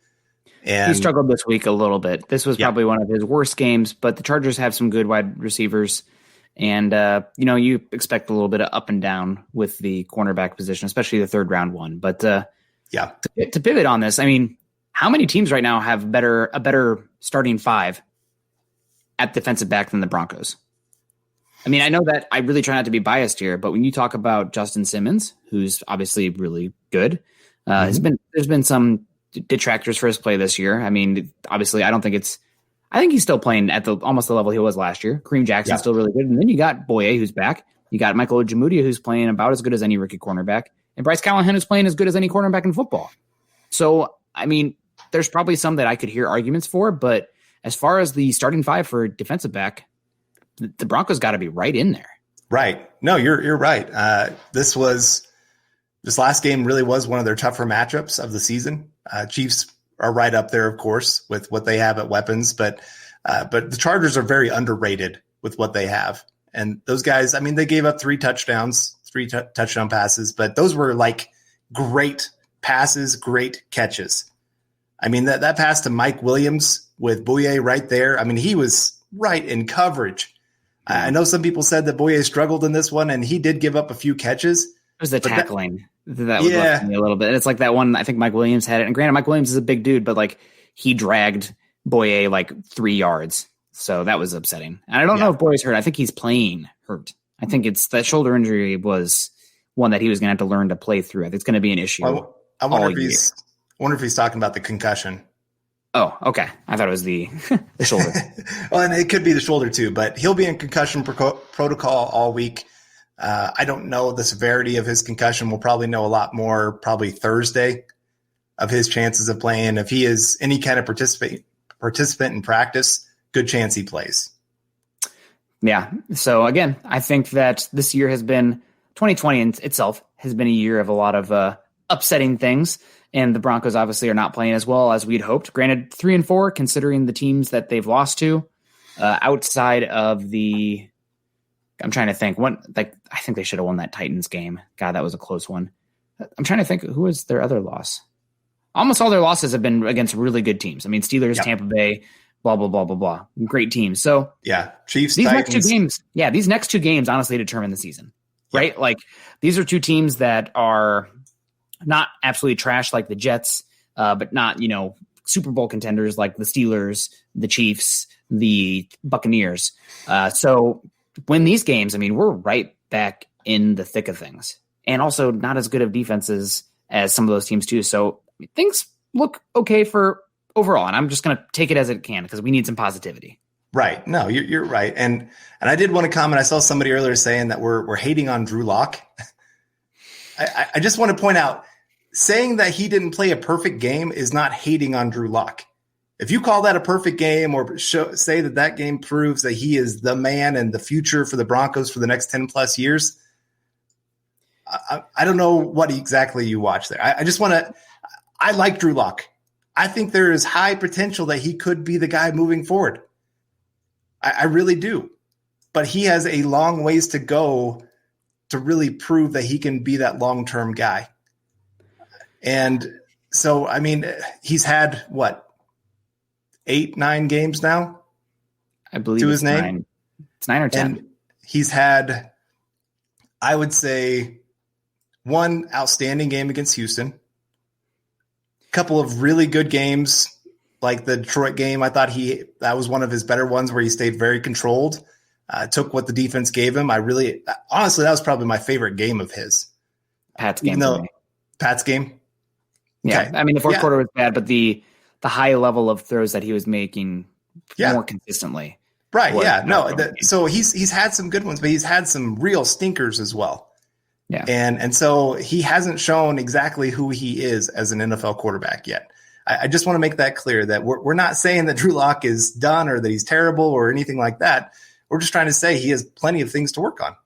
And he struggled this week a little bit. This was probably one of his worst games, but the Chargers have some good wide receivers. And, you expect a little bit of up and down with the cornerback position, especially the 3rd round one. But Yeah. To pivot on this, I mean, how many teams right now have a better starting five at defensive back than the Broncos? I mean, I know that I really try not to be biased here, but when you talk about Justin Simmons, who's obviously really good, there's been some detractors for his play this year. I mean, obviously, I think he's still playing at almost the level he was last year. Kareem Jackson's still really good. And then you got Boye, who's back. You got Michael Ojemudia, who's playing about as good as any rookie cornerback. And Bryce Callahan is playing as good as any cornerback in football. So, I mean, there's probably some that I could hear arguments for, but as far as the starting five for defensive back, the Broncos got to be right in there. Right. No, you're right. This last game really was one of their tougher matchups of the season. Chiefs are right up there, of course, with what they have at weapons, but the Chargers are very underrated with what they have. And those guys, I mean, they gave up three touchdown passes, but those were like great passes, great catches. I mean, that pass to Mike Williams with Boye right there. I mean, he was right in coverage. I know some people said that Boye struggled in this one, and he did give up a few catches. It was the tackling that was left me a little bit. And it's like that one, I think Mike Williams had it. And granted, Mike Williams is a big dude, but like he dragged Boye like 3 yards. So that was upsetting. And I don't know if Boye's hurt. I think he's playing hurt. I think it's that shoulder injury was one that he was going to have to learn to play through. I think it's going to be an issue. I wonder if he's talking about the concussion. Oh, okay. I thought it was the shoulder. Well, and it could be the shoulder too, but he'll be in concussion protocol all week. I don't know the severity of his concussion. We'll probably know a lot more probably Thursday of his chances of playing. If he is any kind of participant in practice, good chance he plays. Yeah. So again, I think that this year has been 2020 in itself has been a year of a lot of upsetting things. And the Broncos obviously are not playing as well as we'd hoped. Granted, 3-4, considering the teams that they've lost to, outside of the. I'm trying to think. I think they should have won that Titans game. God, that was a close one. I'm trying to think who was their other loss. Almost all their losses have been against really good teams. I mean, Steelers, Tampa Bay, blah blah blah blah blah. Great teams. So Chiefs. These Titans. next two games, these next two games honestly determine the season, right? Like these are two teams that are not absolutely trash like the Jets, but not, Super Bowl contenders like the Steelers, the Chiefs, the Buccaneers. So win these games, I mean, we're right back in the thick of things. And also not as good of defenses as some of those teams too. So things look okay for overall. And I'm just going to take it as it can because we need some positivity. Right. No, you're right. And I did want to comment. I saw somebody earlier saying that we're hating on Drew Lock. I just want to point out, saying that he didn't play a perfect game is not hating on Drew Lock. If you call that a perfect game or say that game proves that he is the man and the future for the Broncos for the next 10 plus years, I don't know what exactly you watch there. I like Drew Lock. I think there is high potential that he could be the guy moving forward. I really do. But he has a long ways to go to really prove that he can be that long-term guy. And so, I mean, he's had 8-9 games now? I believe to his name. 9. It's 9 or 10. And he's had, I would say, one outstanding game against Houston, a couple of really good games, like the Detroit game. I thought that was one of his better ones where he stayed very controlled, took what the defense gave him. Honestly, that was probably my favorite game of his. Pat's game. Pat's game? Yeah. Okay. I mean, the fourth quarter was bad, but the high level of throws that he was making more consistently. Right. Yeah. No. So he's had some good ones, but he's had some real stinkers as well. Yeah. And so he hasn't shown exactly who he is as an NFL quarterback yet. I just want to make that clear that we're not saying that Drew Lock is done or that he's terrible or anything like that. We're just trying to say he has plenty of things to work on.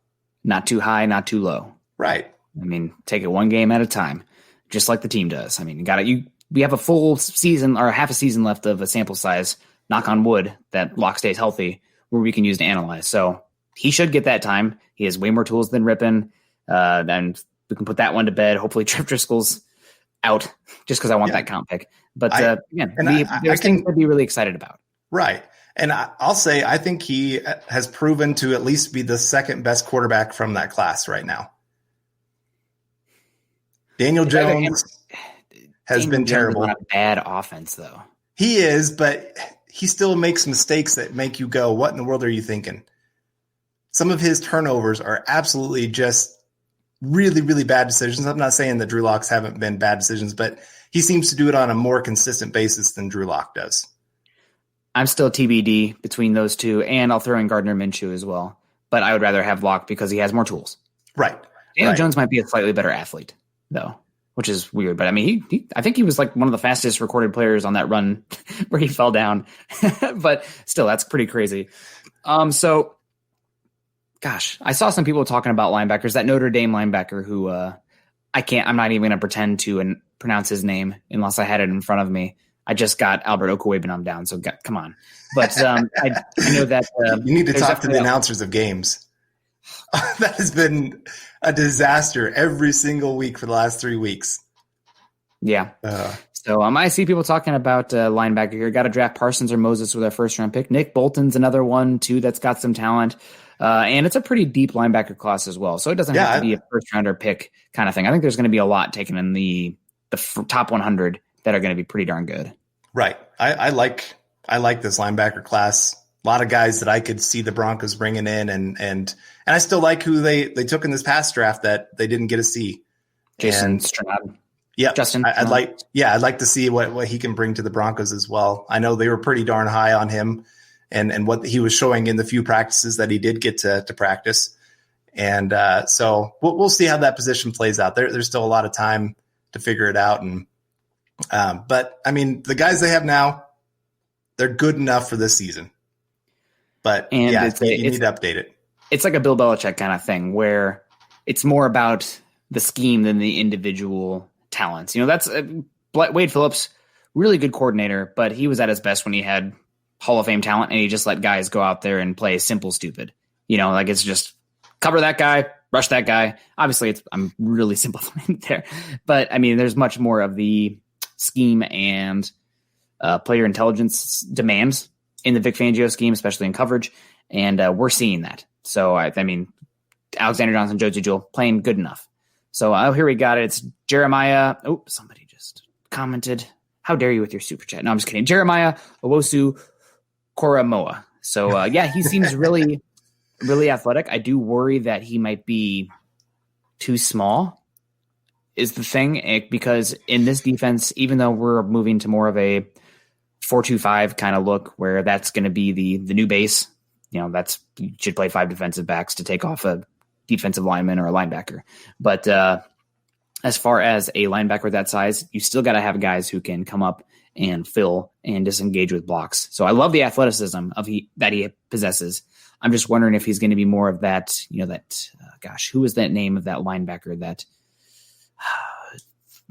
Not too high, not too low. Right. I mean, take it one game at a time, just like the team does. I mean, we have a full season or half a season left of a sample size, knock on wood, that Lock stays healthy, where we can use to analyze. So he should get that time. He has way more tools than Rippon. Then we can put that one to bed. Hopefully Trip Driscoll's out just because I want that comp pick. But again, there's things to be really excited about. Right. And I'll say I think he has proven to at least be the second best quarterback from that class right now. Daniel Jones. has been terrible. On a bad offense, though. He is, but he still makes mistakes that make you go, what in the world are you thinking? Some of his turnovers are absolutely just really, really bad decisions. I'm not saying that Drew Lock's haven't been bad decisions, but he seems to do it on a more consistent basis than Drew Lock does. I'm still TBD between those two, and I'll throw in Gardner Minshew as well. But I would rather have Lock because he has more tools. Right. Daniel Jones might be a slightly better athlete, though, which is weird. But I mean, I think he was like one of the fastest recorded players on that run where he fell down. But still, that's pretty crazy. So, gosh, I saw some people talking about linebackers. That Notre Dame linebacker who I'm not even going to pretend to pronounce his name unless I had it in front of me. I just got Albert Okwuegbunam down, so come on. But I know that you need to talk to the announcers of games. That has been a disaster every single week for the last 3 weeks. Yeah. So I see people talking about linebacker here. Got to draft Parsons or Moses with our first round pick. Nick Bolton's another one too that's got some talent, and it's a pretty deep linebacker class as well. So it doesn't have to be a first rounder pick kind of thing. I think there's going to be a lot taken in the top 100 that are going to be pretty darn good. Right. I like this linebacker class. A lot of guys that I could see the Broncos bringing in, and I still like who they took in this past draft that they didn't get to see. Jason Stroud. Yeah, Justin. I'd like to see what he can bring to the Broncos as well. I know they were pretty darn high on him, and what he was showing in the few practices that he did get to practice. And so we'll see how that position plays out. There's still a lot of time to figure it out, and but I mean the guys they have now, they're good enough for this season. But you need to update it. It's like a Bill Belichick kind of thing where it's more about the scheme than the individual talents. That's Wade Phillips, really good coordinator, but he was at his best when he had Hall of Fame talent and he just let guys go out there and play simple, stupid. Like it's just cover that guy, rush that guy. Obviously, I'm really simplifying there. But, I mean, there's much more of the scheme and player intelligence demands in the Vic Fangio scheme, especially in coverage, and we're seeing that. So, I mean, Alexander Johnson, Josie Jewell, playing good enough. So, here we got it. It's Jeremiah. Oh, somebody just commented. How dare you with your super chat? No, I'm just kidding. Jeremiah Owosu Koramoa. So, he seems really, really athletic. I do worry that he might be too small is the thing, because in this defense, even though we're moving to more of a 4-2-5 kind of look where that's going to be the new base, you should play 5 defensive backs to take off a defensive lineman or a linebacker. But as far as a linebacker that size, you still got to have guys who can come up and fill and disengage with blocks. So I love the athleticism that he possesses. I'm just wondering if he's going to be more of that, who was that name of that linebacker that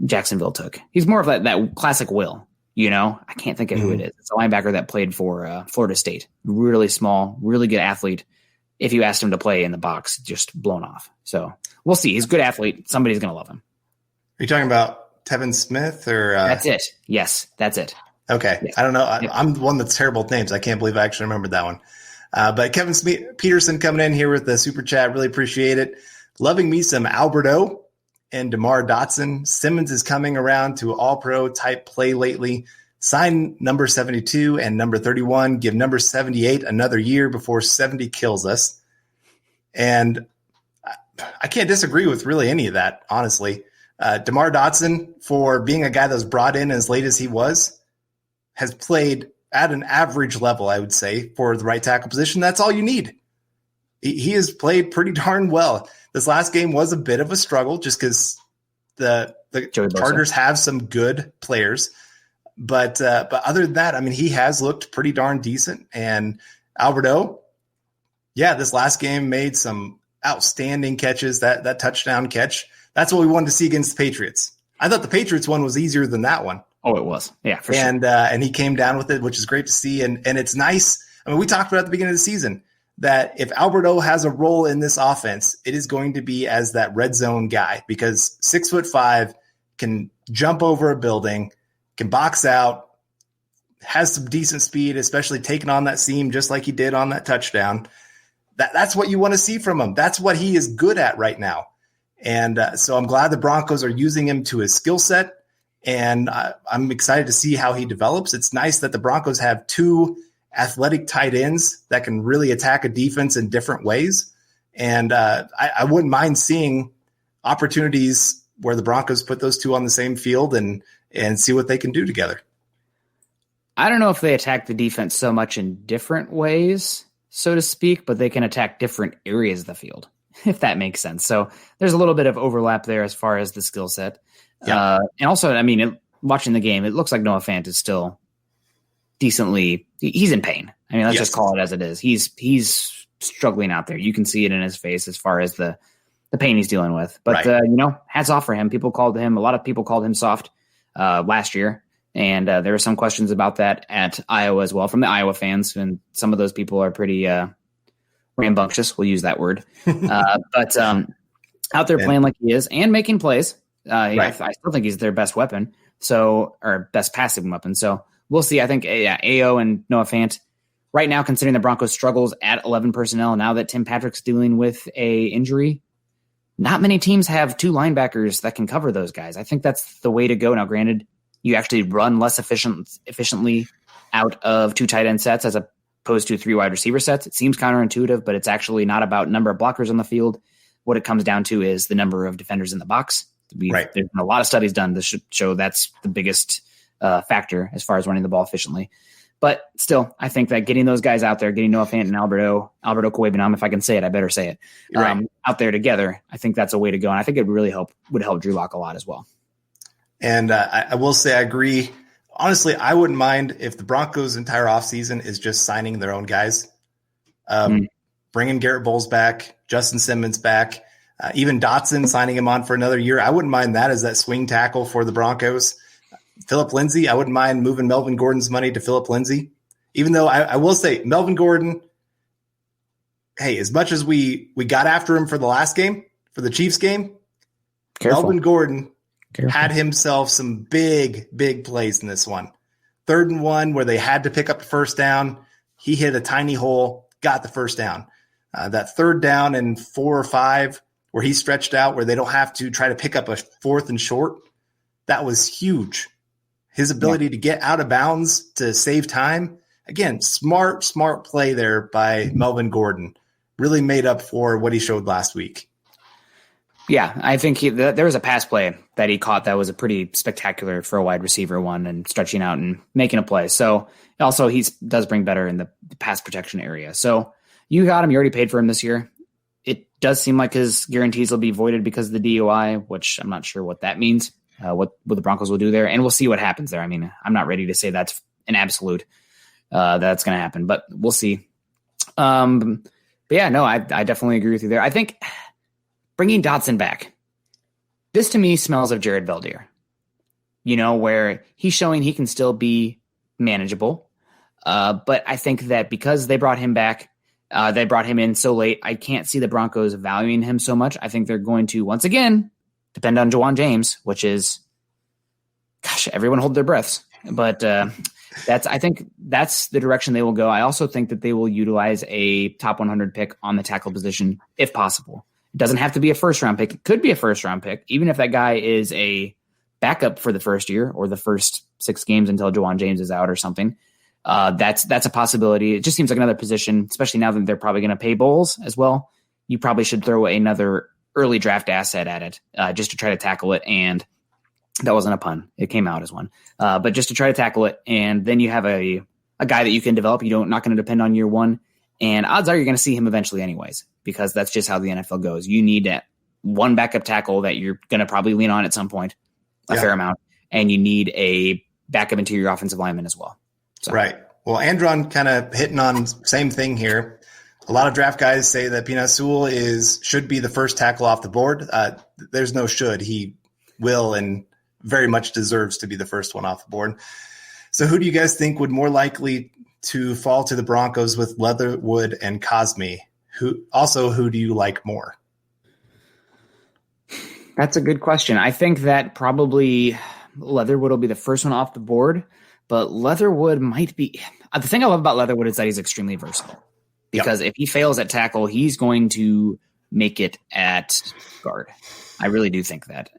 Jacksonville took? He's more of that classic Will. I can't think of who it is. It's a linebacker that played for Florida State. Really small, really good athlete. If you asked him to play in the box, just blown off. So we'll see. He's a good athlete. Somebody's going to love him. Are you talking about Tevin Smith or? That's it. Yes, that's it. Okay. Yes. I don't know. I'm one that's terrible with names. I can't believe I actually remembered that one. But Kevin Peterson coming in here with the super chat. Really appreciate it. Loving me some Alberto and DeMar Dotson. Simmons is coming around to all-pro type play lately. Sign number 72 and number 31. Give number 78 another year before 70 kills us. And I can't disagree with really any of that, honestly. DeMar Dotson, for being a guy that was brought in as late as he was, has played at an average level, I would say, for the right tackle position. That's all you need. He has played pretty darn well. This last game was a bit of a struggle just because the Chargers have some good players. But other than that, I mean, he has looked pretty darn decent. And Alberto, this last game made some outstanding catches. That touchdown catch, that's what we wanted to see against the Patriots. I thought the Patriots one was easier than that one. Oh, it was. Yeah, for sure. And he came down with it, which is great to see. And it's nice. I mean, we talked about at the beginning of the season that if Alberto has a role in this offense, it is going to be as that red zone guy, because 6'5" can jump over a building, can box out, has some decent speed, especially taking on that seam just like he did on that touchdown. That's what you want to see from him. That's what he is good at right now. And so I'm glad the Broncos are using him to his skill set. And I'm excited to see how he develops. It's nice that the Broncos have two athletic tight ends that can really attack a defense in different ways. And I wouldn't mind seeing opportunities where the Broncos put those two on the same field and see what they can do together. I don't know if they attack the defense so much in different ways, so to speak, but they can attack different areas of the field, if that makes sense. So there's a little bit of overlap there as far as the skill set. Yeah. And also, I mean, watching the game, it looks like Noah Fant is still decently, he's in pain. I mean, let's just call it as it is. He's struggling out there. You can see it in his face as far as the pain he's dealing with. But, hats off for him. A lot of people called him soft last year. And there were some questions about that at Iowa as well from the Iowa fans. And some of those people are pretty rambunctious. We'll use that word. But out there playing like he is and making plays. I still think he's their best weapon. Or best passing weapon. So we'll see. I think AO and Noah Fant right now, considering the Broncos struggles at 11 personnel, now that Tim Patrick's dealing with a injury, not many teams have two linebackers that can cover those guys. I think that's the way to go. Now, granted, you actually run less efficiently out of two tight end sets as opposed to three wide receiver sets. It seems counterintuitive, but it's actually not about number of blockers on the field. What it comes down to is the number of defenders in the box. There's been a lot of studies done to show that's the biggest factor as far as running the ball efficiently. But still, I think that getting those guys out there, getting Noah Fant and Alberto Cuebanam, if I can say it, I better say it, out there together, I think that's a way to go. And I think it would help Drew Lock a lot as well. And I will say I agree. Honestly, I wouldn't mind if the Broncos' entire offseason is just signing their own guys. Bringing Garrett Bowles back, Justin Simmons back, even Dotson, signing him on for another year. I wouldn't mind that as that swing tackle for the Broncos. Phillip Lindsay, I wouldn't mind moving Melvin Gordon's money to Phillip Lindsay. Even though I will say Melvin Gordon, hey, as much as we got after him for the last game, for the Chiefs game, Melvin Gordon had himself some big plays in this one. 3rd and 1 where they had to pick up the first down. He hit a tiny hole, got the first down. That 3rd down and 4 or 5 where he stretched out where they don't have to try to pick up a 4th and short, that was huge. His ability to get out of bounds to save time, again, smart play there by Melvin Gordon. Really made up for what he showed last week. Yeah, I think there was a pass play that he caught that was a pretty spectacular for a wide receiver one and stretching out and making a play. So also he does bring better in the pass protection area. So you got him. You already paid for him this year. It does seem like his guarantees will be voided because of the DUI, which I'm not sure what that means, what the Broncos will do there. And we'll see what happens there. I mean, I'm not ready to say that's an absolute that's going to happen, but we'll see. But yeah, no, I definitely agree with you there. I think bringing Dotson back, this to me smells of Jared Veldheer, where he's showing he can still be manageable. But I think that because they brought him back, they brought him in so late, I can't see the Broncos valuing him so much. I think they're going to, once again, depend on Juwan James, which is, gosh, everyone hold their breaths. But I think that's the direction they will go. I also think that they will utilize a top 100 pick on the tackle position if possible. It doesn't have to be a first-round pick. It could be a first-round pick, even if that guy is a backup for the first year or the first 6 games until Juwan James is out or something. That's a possibility. It just seems like another position, especially now that they're probably going to pay Bowles as well. You probably should throw another early draft asset at it just to try to tackle it. And that wasn't a pun. It came out as one. But just to try to tackle it. And then you have a guy that you can develop. You're not going to depend on year one. And odds are you're going to see him eventually anyways, because that's just how the NFL goes. You need one backup tackle that you're going to probably lean on at some point, a fair amount. And you need a backup interior offensive lineman as well. So. Right. Well, Andron kind of hitting on same thing here. A lot of draft guys say that Penei Sewell should be the first tackle off the board. There's no should. He will and very much deserves to be the first one off the board. So who do you guys think would more likely to fall to the Broncos with Leatherwood and Cosme? Who do you like more? That's a good question. I think that probably Leatherwood will be the first one off the board, but Leatherwood might be – the thing I love about Leatherwood is that he's extremely versatile. Because if he fails at tackle, he's going to make it at guard. I really do think that.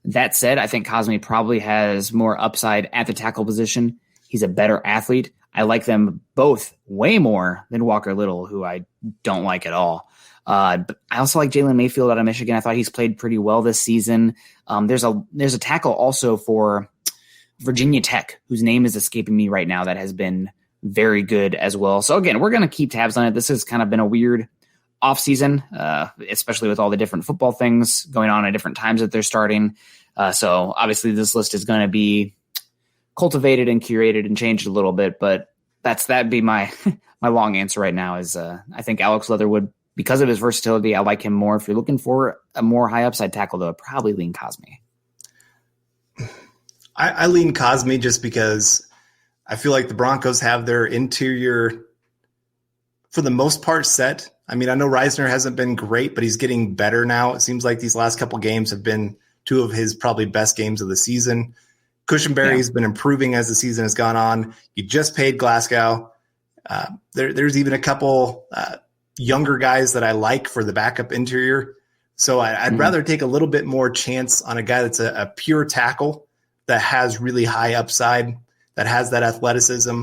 That said, I think Cosme probably has more upside at the tackle position. He's a better athlete. I like them both way more than Walker Little, who I don't like at all. But I also like Jalen Mayfield out of Michigan. I thought he's played pretty well this season. There's a tackle also for Virginia Tech, whose name is escaping me right now, that has been very good as well. So again, we're going to keep tabs on it. This has kind of been a weird offseason, especially with all the different football things going on at different times that they're starting. So obviously this list is going to be cultivated and curated and changed a little bit, but that'd be my my long answer right now is I think Alex Leatherwood, because of his versatility, I like him more. If you're looking for a more high upside tackle, though, I'd probably lean Cosme. I lean Cosme just because I feel like the Broncos have their interior, for the most part, set. I mean, I know Reisner hasn't been great, but he's getting better now. It seems like these last couple games have been two of his probably best games of the season. Cushenberry has been improving as the season has gone on. You just paid Glasgow. There's even a couple younger guys that I like for the backup interior. So I'd rather take a little bit more chance on a guy that's a pure tackle that has really high upside, that has that athleticism.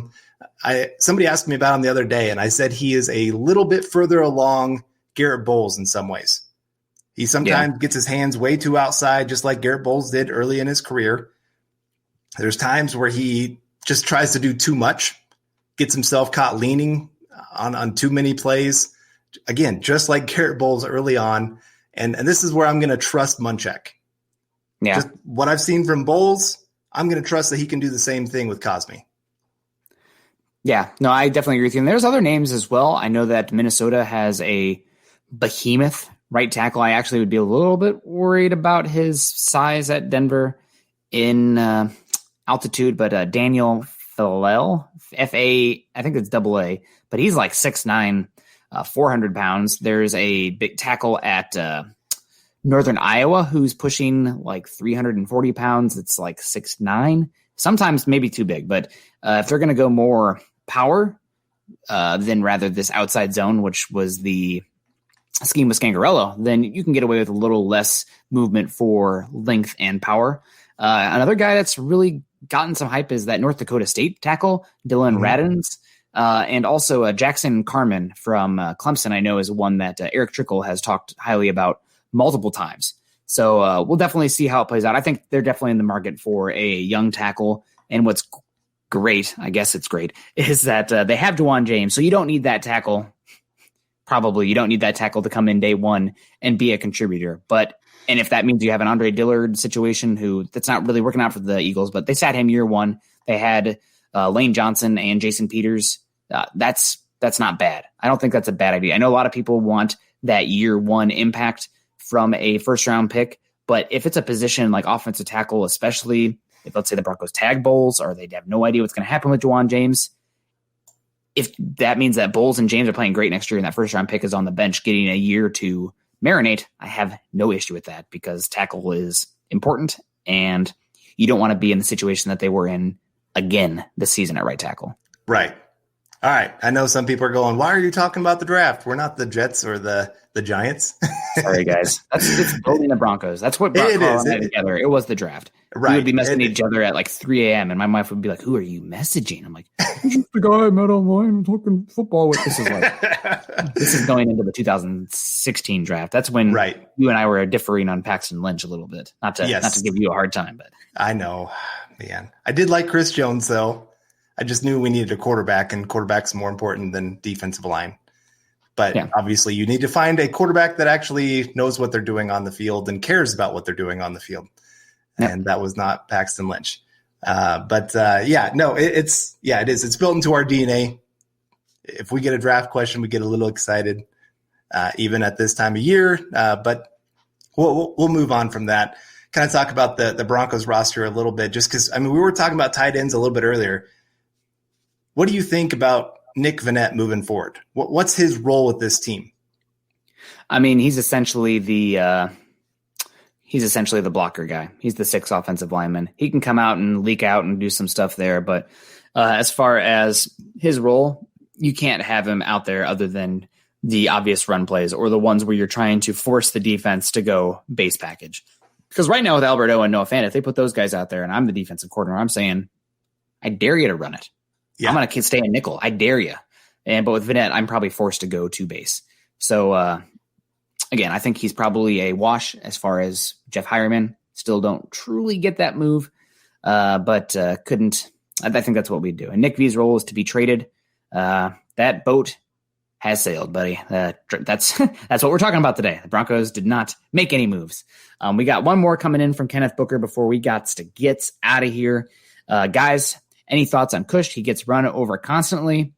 Somebody asked me about him the other day, and I said he is a little bit further along Garrett Bowles in some ways. He sometimes gets his hands way too outside, just like Garrett Bowles did early in his career. There's times where he just tries to do too much, gets himself caught leaning on too many plays. Again, just like Garrett Bowles early on. And this is where I'm going to trust Munchak. Yeah. Just what I've seen from Bowles, I'm going to trust that he can do the same thing with Cosme. Yeah, no, I definitely agree with you. And there's other names as well. I know that Minnesota has a behemoth right tackle. I actually would be a little bit worried about his size at Denver in altitude, but Daniel Philel, F-A, I think it's double A, but he's like 6'9", 400 pounds. There's a big tackle at Northern Iowa who's pushing like 340 pounds. It's like 6'9", sometimes maybe too big, but if they're going to go more power than rather this outside zone, which was the scheme with Scangarello, then you can get away with a little less movement for length and power. Another guy that's really gotten some hype is that North Dakota State tackle, Dylan Radins, and also Jackson Carman from Clemson, I know is one that Eric Trickle has talked highly about multiple times. So we'll definitely see how it plays out. I think they're definitely in the market for a young tackle. And what's great, I guess it's great, is that they have Juwan James. So you don't need that tackle. Probably you don't need that tackle to come in day one and be a contributor. And if that means you have an Andre Dillard situation that's not really working out for the Eagles, but they sat him year one. They had Lane Johnson and Jason Peters. That's not bad. I don't think that's a bad idea. I know a lot of people want that year one impact from a first round pick, but if it's a position like offensive tackle, especially if let's say the Broncos tag Bowles or they have no idea what's going to happen with Juwan James, if that means that Bowles and James are playing great next year and that first round pick is on the bench getting a year to marinate, I have no issue with that because tackle is important and you don't want to be in the situation that they were in again this season at right tackle. Right. All right. I know some people are going, why are you talking about the draft? We're not the Jets or the Giants. Sorry, guys. It's building the Broncos. That's what brought Carl and I together. It was the draft. Right. We would be messaging each other at like 3 a.m. and my wife would be like, who are you messaging? I'm like, the guy I met online talking football with. This is going into the 2016 draft. That's when you and I were differing on Paxton Lynch a little bit. Not to give you a hard time, but I know, man. I did like Chris Jones though. I just knew we needed a quarterback, and quarterback's more important than defensive line. But obviously you need to find a quarterback that actually knows what they're doing on the field and cares about what they're doing on the field. Yep. And that was not Paxton Lynch. It is. It's built into our DNA. If we get a draft question, we get a little excited, even at this time of year. But we'll move on from that. Kind of talk about the Broncos roster a little bit, just because, we were talking about tight ends a little bit earlier. What do you think about Nick Vannett moving forward? What's his role with this team? He's essentially the blocker guy. He's the sixth offensive lineman. He can come out and leak out and do some stuff there. But as far as his role, you can't have him out there other than the obvious run plays or the ones where you're trying to force the defense to go base package. Because right now with Alberto and Noah Fant, if they put those guys out there and I'm the defensive coordinator, I'm saying, I dare you to run it. Yeah. I'm going to stay in nickel. I dare you. But with Vannett, I'm probably forced to go to base. So, again, I think he's probably a wash as far as Jeff Hireman. Still don't truly get that move, but couldn't. I think that's what we'd do. And Nick V's role is to be traded. That boat has sailed, buddy. That's what we're talking about today. The Broncos did not make any moves. We got one more coming in from Kenneth Booker before we got to get out of here. Guys, any thoughts on Cush? He gets run over constantly.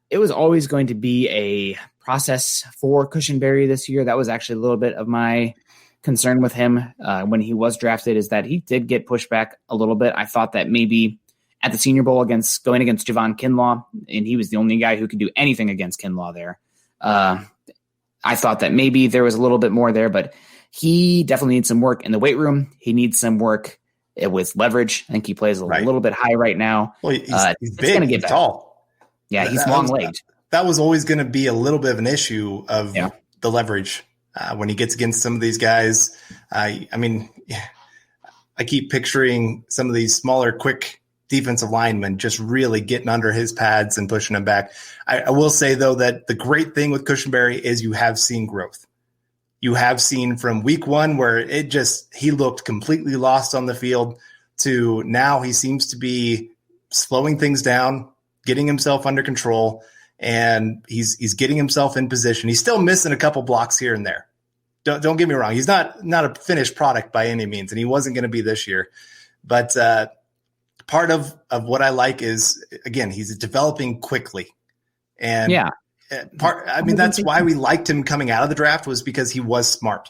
It was always going to be a process for Cushenberry this year. That was actually a little bit of my concern with him when he was drafted, is that he did get pushed back a little bit. I thought that maybe at the Senior Bowl going against Javon Kinlaw, and he was the only guy who could do anything against Kinlaw there. I thought that maybe there was a little bit more there, but he definitely needs some work in the weight room. He needs some work with leverage. I think he plays a little bit high right now. Well, he's big, he's tall. Yeah, he's long-legged. That was always going to be a little bit of an issue of the leverage when he gets against some of these guys. I mean, I keep picturing some of these smaller, quick defensive linemen just really getting under his pads and pushing him back. I will say, though, that the great thing with Cushenberry is you have seen growth. You have seen from week one where he looked completely lost on the field to now he seems to be slowing things down, getting himself under control, and he's getting himself in position. He's still missing a couple blocks here and there. Don't get me wrong. He's not a finished product by any means, and he wasn't going to be this year. But part of what I like is, again, he's developing quickly. And that's why we liked him coming out of the draft, was because he was smart.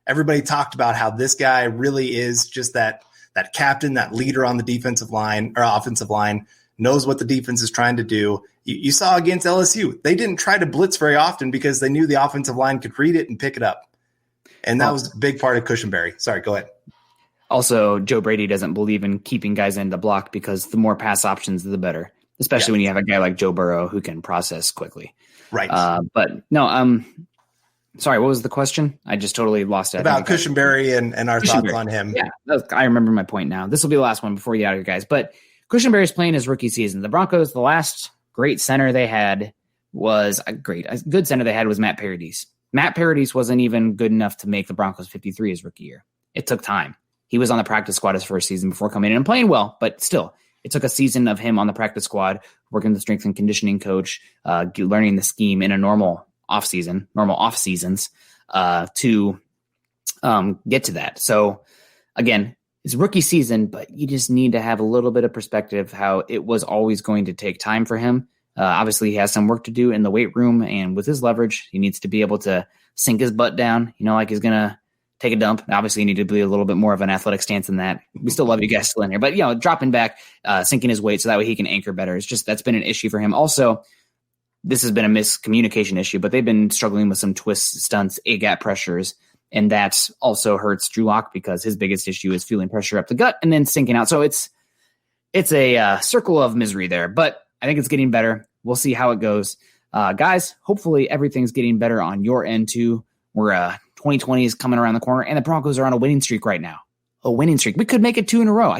Everybody talked about how this guy really is just that captain, that leader on the defensive line or offensive line, knows what the defense is trying to do. You saw against LSU, they didn't try to blitz very often because they knew the offensive line could read it and pick it up. And that was a big part of Cushenberry. Sorry, go ahead. Also, Joe Brady doesn't believe in keeping guys in the block because the more pass options, the better, especially when you have a guy like Joe Burrow who can process quickly. Right. But no, sorry, what was the question? I just totally lost it. About Cushenberry and our thoughts on him. Yeah, I remember my point now. This will be the last one before you get out of here, guys. But Cushenberry's playing his rookie season. The Broncos, the last great center they had was a good center they had was Matt Paradis. Matt Paradis wasn't even good enough to make the Broncos 53 his rookie year. It took time. He was on the practice squad his first season before coming in and playing well, but still, it took a season of him on the practice squad, working with the strength and conditioning coach, learning the scheme in a normal off seasons, to get to that. So again, it's rookie season, but you just need to have a little bit of perspective how it was always going to take time for him. Obviously, he has some work to do in the weight room, and with his leverage, he needs to be able to sink his butt down, like he's going to take a dump. Obviously, you need to be a little bit more of an athletic stance than that. We still love you guys still in here, but dropping back, sinking his weight so that way he can anchor better. It's just that's been an issue for him. Also, this has been a miscommunication issue, but they've been struggling with some twists, stunts, A-gap pressures, and that also hurts Drew Lock because his biggest issue is feeling pressure up the gut and then sinking out. So it's a circle of misery there, but I think it's getting better. We'll see how it goes. Guys, hopefully everything's getting better on your end too. We're 2020 is coming around the corner, and the Broncos are on a winning streak right now. A winning streak. We could make it 2 in a row.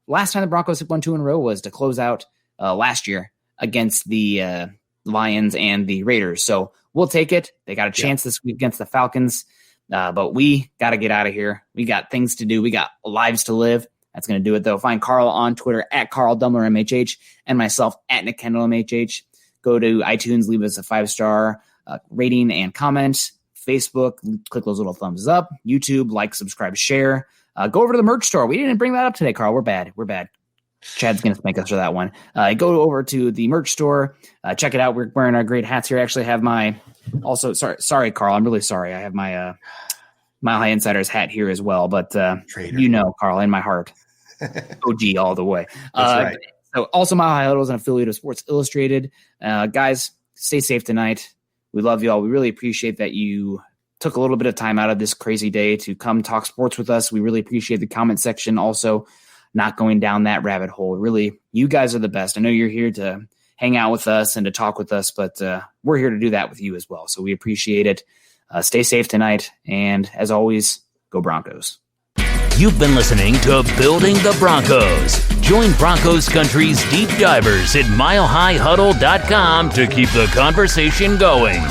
Last time the Broncos won 2 in a row was to close out last year against the Lions and the Raiders. So we'll take it. They got a chance this week against the Falcons, but we got to get out of here. We got things to do. We got lives to live. That's going to do it, though. Find Carl on Twitter at Carl Dumler MHH and myself at Nick Kendell MHH. Go to iTunes, leave us a 5-star rating and comment. Facebook, click those little thumbs up. YouTube, like, subscribe, share. Go over to the merch store. We didn't bring that up today, Carl. We're bad. Chad's going to thank us for that one. Go over to the merch store. Check it out. We're wearing our great hats here. I actually have my – sorry, Carl. I'm really sorry. I have my Mile High Insiders hat here as well. But Carl, in my heart. OG all the way. That's right. So also Mile High Huddle is an affiliate of Sports Illustrated. Guys, stay safe tonight. We love you all. We really appreciate that you took a little bit of time out of this crazy day to come talk sports with us. We really appreciate the comment section also not going down that rabbit hole. Really, you guys are the best. I know you're here to hang out with us and to talk with us, but we're here to do that with you as well. So we appreciate it. Stay safe tonight. And as always, go Go Broncos. You've been listening to Building the Broncos. Join Broncos Country's deep divers at milehighhuddle.com to keep the conversation going.